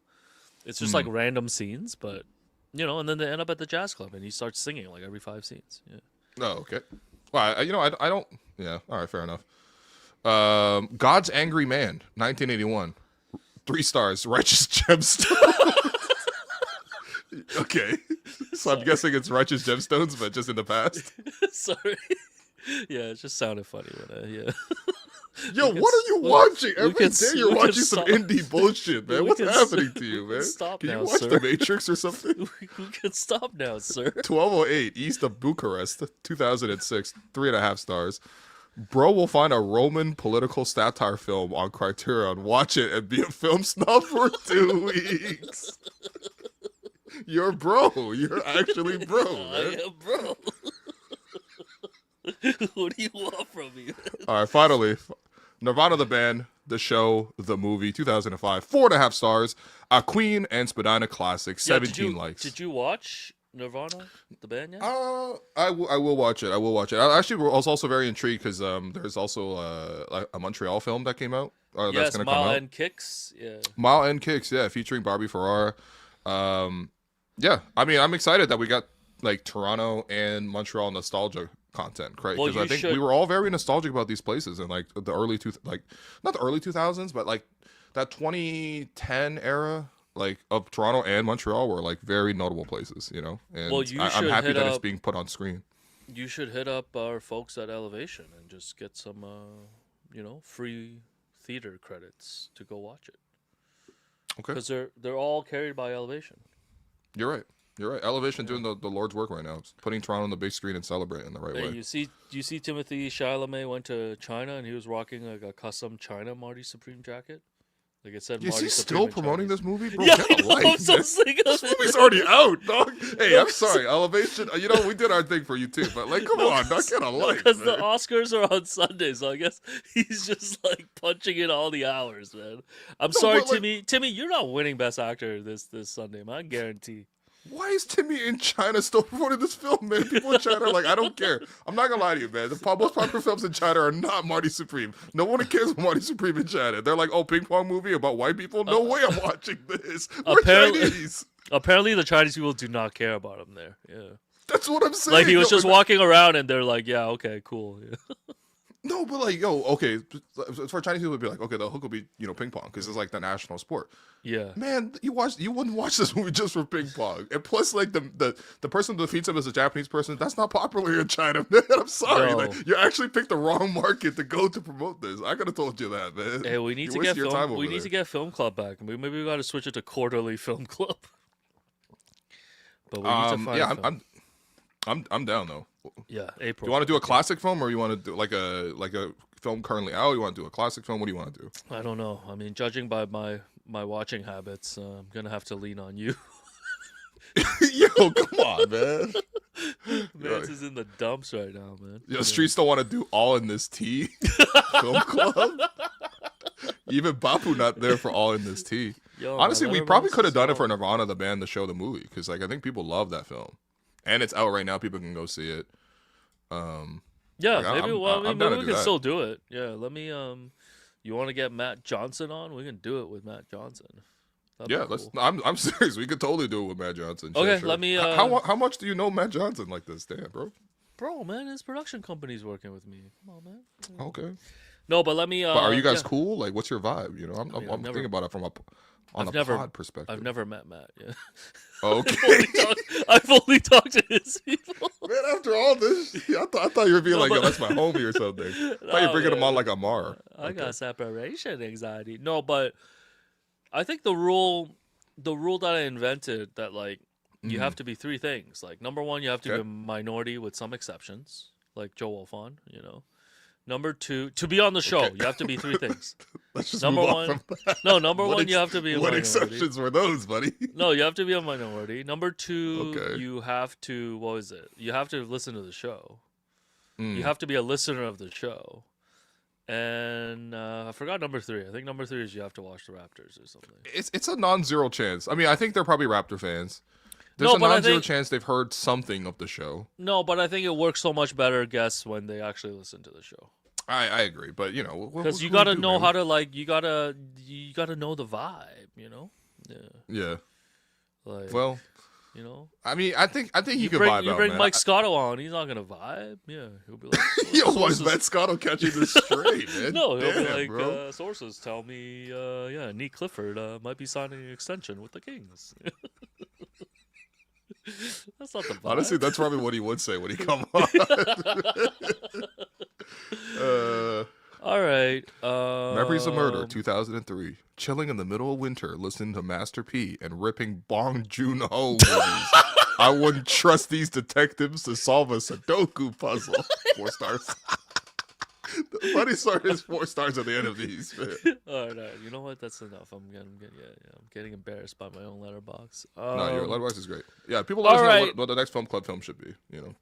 Speaker 2: It's just like random scenes, but... and then they end up at the jazz club, and he starts singing like every 5 scenes. Yeah.
Speaker 1: Oh, okay. Well, I don't. Yeah. All right. Fair enough. God's Angry Man, 1981, 3 stars. Righteous Gemstones. Okay. So I'm guessing it's Righteous Gemstones, but just in the past.
Speaker 2: Sorry. Yeah, it just sounded funny when yeah.
Speaker 1: Yo, what are you watching? Every day you're watching some indie bullshit, man. What's happening to you, man? Can you watch The Matrix or something?
Speaker 2: We can stop now, sir.
Speaker 1: 1208 east of Bucharest, 2006, 3.5 stars. Bro will find a Roman political satire film on Criterion, watch it, and be a film snob for 2 weeks. You're bro. You're actually bro, man.
Speaker 2: I am bro. What do you want from me?
Speaker 1: All right, finally. Nirvana the band, the show, the movie, 2005, 4.5 stars. A Queen and Spadina classic, 17 likes.
Speaker 2: Did you watch Nirvana the band yet?
Speaker 1: I will watch it. I was also very intrigued because there's also a Montreal film that came out.
Speaker 2: Yes,
Speaker 1: that's gonna
Speaker 2: Mile
Speaker 1: come
Speaker 2: End Kicks. Yeah.
Speaker 1: Mile End Kicks, yeah, featuring Barbie Ferrara. Yeah, I mean, I'm excited that we got like Toronto and Montreal nostalgia content, right? Because I think we were all very nostalgic about these places in like the early not the early 2000s, but like that 2010 era, like of Toronto and Montreal were like very notable places, And I'm happy that it's being put on screen.
Speaker 2: You should hit up our folks at Elevation and just get some, free theater credits to go watch it.
Speaker 1: Okay.
Speaker 2: Because they're all carried by Elevation.
Speaker 1: You're right. Elevation doing the Lord's work right now. It's putting Toronto on the big screen and celebrating the right way.
Speaker 2: You see Timothy Chalamet went to China and he was rocking like a custom China Marty Supreme jacket. Like it said,
Speaker 1: Is
Speaker 2: Marty
Speaker 1: he
Speaker 2: Supreme
Speaker 1: still
Speaker 2: in
Speaker 1: promoting
Speaker 2: Chinese.
Speaker 1: this movie, bro?
Speaker 2: Yeah,
Speaker 1: Get a life,
Speaker 2: I'm so
Speaker 1: man.
Speaker 2: sick of
Speaker 1: This
Speaker 2: it.
Speaker 1: movie's already out, dog. Hey, I'm sorry, Elevation. You know we did our thing for you too, but like, come on, dog, get a life,
Speaker 2: Because
Speaker 1: man.
Speaker 2: the Oscars are on Sunday, so I guess he's just like punching in all the hours, man. I'm sorry,
Speaker 1: but, like-
Speaker 2: Timmy. Timmy, you're not winning Best Actor this Sunday, man. I guarantee.
Speaker 1: Why is Timmy in China still promoting this film, man? People in China are like, I don't care. I'm not gonna lie to you, man. The most popular films in China are not Marty Supreme. No one cares about Marty Supreme in China. They're like, oh, ping pong movie about white people? No way I'm watching this. We're
Speaker 2: Apparently-
Speaker 1: Chinese.
Speaker 2: Apparently, the Chinese people do not care about him there. Yeah,
Speaker 1: That's what I'm saying.
Speaker 2: like he was
Speaker 1: Yo,
Speaker 2: just walking around, and they're like, "Yeah, okay, cool." Yeah.
Speaker 1: No, but like, yo, okay. For Chinese people to be like, okay, the hook will be, ping pong because it's like the national sport.
Speaker 2: Yeah.
Speaker 1: Man, you wouldn't watch this movie just for ping pong. And plus, like the person who defeats him is a Japanese person. That's not popular in China, man. I'm sorry.
Speaker 2: No.
Speaker 1: Like you actually picked the wrong market to go to promote this. I could have told you that, man.
Speaker 2: Hey, we need
Speaker 1: You
Speaker 2: to
Speaker 1: wasted
Speaker 2: get
Speaker 1: your time
Speaker 2: film.
Speaker 1: over
Speaker 2: We need
Speaker 1: there.
Speaker 2: to get Film Club back. Maybe we got to switch it to quarterly Film Club. But we need to find.
Speaker 1: Yeah,
Speaker 2: a film.
Speaker 1: I'm down though.
Speaker 2: Yeah, April.
Speaker 1: Do you want to do a classic film or you want to do like a film currently out? You want to do a classic film? What do you want to do?
Speaker 2: I don't know. I mean, judging by my watching habits, I'm gonna have to lean on you.
Speaker 1: Yo, come on, man.
Speaker 2: Mance is in the dumps right now, man.
Speaker 1: Yo, Streets don't want to do All in This Tea film club. Even Bapu not there for All in This Tea.
Speaker 2: Yo,
Speaker 1: Honestly,
Speaker 2: my
Speaker 1: we probably
Speaker 2: Letterboxd
Speaker 1: could have
Speaker 2: is
Speaker 1: done it for
Speaker 2: low.
Speaker 1: Nirvana, the band, the show, the movie, because like I think people love that film, and it's out right now. People can go see it.
Speaker 2: Yeah,
Speaker 1: Like,
Speaker 2: maybe.
Speaker 1: I'm down
Speaker 2: Maybe
Speaker 1: to
Speaker 2: we
Speaker 1: do
Speaker 2: can
Speaker 1: that.
Speaker 2: still do it. Yeah, let me. You want to get Matt Johnson on? We can do it with Matt Johnson. That'd
Speaker 1: Yeah,
Speaker 2: be
Speaker 1: let's.
Speaker 2: cool.
Speaker 1: I'm serious. We could totally do it with Matt Johnson.
Speaker 2: Okay,
Speaker 1: Sure.
Speaker 2: let me,
Speaker 1: How much do you know Matt Johnson like this? Damn, bro.
Speaker 2: Bro, man, his production company's working with me. Come on, man.
Speaker 1: Okay.
Speaker 2: No, but let me.
Speaker 1: But are you guys
Speaker 2: yeah.
Speaker 1: cool? Like, what's your vibe? I'm
Speaker 2: mean, I've
Speaker 1: thinking
Speaker 2: never-
Speaker 1: about it from on
Speaker 2: I've
Speaker 1: a
Speaker 2: never-
Speaker 1: pod perspective.
Speaker 2: I've never met Matt. Yeah.
Speaker 1: Okay.
Speaker 2: I've only talked to his people.
Speaker 1: Man, after all this, I thought you were being
Speaker 2: No,
Speaker 1: like, yo,
Speaker 2: but-
Speaker 1: that's my homie or something. I thought you were
Speaker 2: No,
Speaker 1: bringing him
Speaker 2: man.
Speaker 1: on like a Mar.
Speaker 2: I got separation anxiety. No, but I think the rule that I invented that like you have to be three things. Like number one, you have to
Speaker 1: Okay.
Speaker 2: be a minority with some exceptions, like Joe Wolfon, Number two, to be on the show,
Speaker 1: Okay.
Speaker 2: you have to be three things.
Speaker 1: Let's just
Speaker 2: Number
Speaker 1: move on
Speaker 2: one-
Speaker 1: from that.
Speaker 2: No, number
Speaker 1: What
Speaker 2: one,
Speaker 1: ex-
Speaker 2: you have to be a
Speaker 1: What
Speaker 2: minority.
Speaker 1: exceptions were those, buddy?
Speaker 2: No, you have to be a minority. Number two,
Speaker 1: Okay.
Speaker 2: you have to, what was it? You have to listen to the show.
Speaker 1: Mm.
Speaker 2: You have to be a listener of the show. And I forgot number three. I think number three is you have to watch the Raptors or something.
Speaker 1: It's a non-zero chance. I mean, I think they're probably Raptor fans. There's
Speaker 2: No,
Speaker 1: a
Speaker 2: but I
Speaker 1: non-zero
Speaker 2: think-
Speaker 1: chance they've heard something of the show.
Speaker 2: No, but I think it works so much better, guests, when they actually listen to the show.
Speaker 1: I agree, but
Speaker 2: Because you gotta know how to you gotta know the vibe, Yeah.
Speaker 1: Yeah.
Speaker 2: Like,
Speaker 1: Well, I mean, I think you could
Speaker 2: bring,
Speaker 1: vibe
Speaker 2: you
Speaker 1: out,
Speaker 2: bring
Speaker 1: man.
Speaker 2: Mike Scotto on, he's not gonna vibe. Yeah, he'll be like,
Speaker 1: Yo, why is
Speaker 2: sources-
Speaker 1: Matt Scotto catching this straight, man?
Speaker 2: No, he'll
Speaker 1: Damn,
Speaker 2: be like,
Speaker 1: bro.
Speaker 2: sources tell me, Nick Clifford might be signing an extension with the Kings. That's not the vibe.
Speaker 1: Honestly, that's probably what he would say when he come on.
Speaker 2: All right.
Speaker 1: Memories of Murder, 2003. Chilling in the middle of winter, listening to Master P and ripping Bong Joon-ho movies. I wouldn't trust these detectives to solve a Sudoku puzzle. 4 stars. The funny story is 4 stars at the end of these, man.
Speaker 2: All right. You know what? That's enough. I'm getting embarrassed by my own letterbox.
Speaker 1: No, your Letterboxd is great. Yeah, people let us know
Speaker 2: right.
Speaker 1: what the next film club film should be.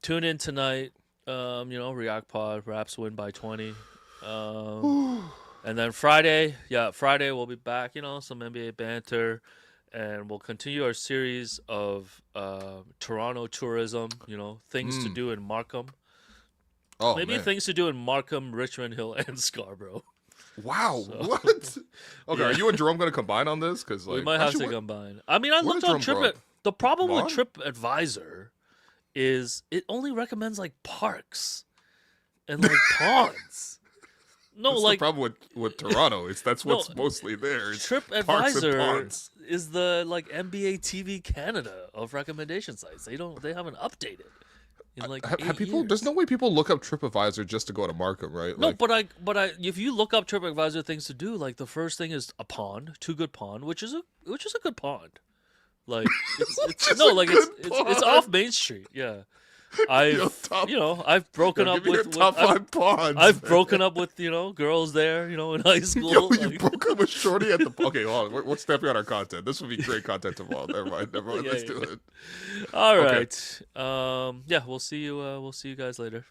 Speaker 2: Tune in tonight. React Pod. Raps win by 20. And then Friday we'll be back. Some NBA banter, and we'll continue our series of Toronto tourism. Things to do in Markham.
Speaker 1: Oh,
Speaker 2: Maybe
Speaker 1: man.
Speaker 2: things to do in Markham, Richmond Hill, and Scarborough.
Speaker 1: Wow, what? Okay, are you and Jerome going to combine on this? Because
Speaker 2: We might have to combine. I mean, I
Speaker 1: what
Speaker 2: looked
Speaker 1: is
Speaker 2: on
Speaker 1: Jerome brought?
Speaker 2: The problem with
Speaker 1: Vaughn?
Speaker 2: TripAdvisor is it only recommends like parks and like ponds. No,
Speaker 1: That's
Speaker 2: like
Speaker 1: the problem with Toronto. That's what's
Speaker 2: No,
Speaker 1: mostly there. It's parks and
Speaker 2: TripAdvisor
Speaker 1: ponds.
Speaker 2: is the like NBA TV Canada of recommendation sites. They haven't updated. in like
Speaker 1: have
Speaker 2: 8
Speaker 1: people?
Speaker 2: years.
Speaker 1: There's no way people look up TripAdvisor just to go to Markham, right?
Speaker 2: No,
Speaker 1: Like,
Speaker 2: but I, if you look up TripAdvisor things to do, like the first thing is a pond, Too Good Pond, which is a good pond. Like it's off Main Street. Yeah, I've broken up with
Speaker 1: top 5 ponds.
Speaker 2: I've broken up with girls there. In high school.
Speaker 1: Yo, you broke up with Shorty at the. Okay, hold on. We're stepping on our content. This would be great content tomorrow. Never mind. Let's do it.
Speaker 2: All right. Yeah, we'll see you. We'll see you guys later.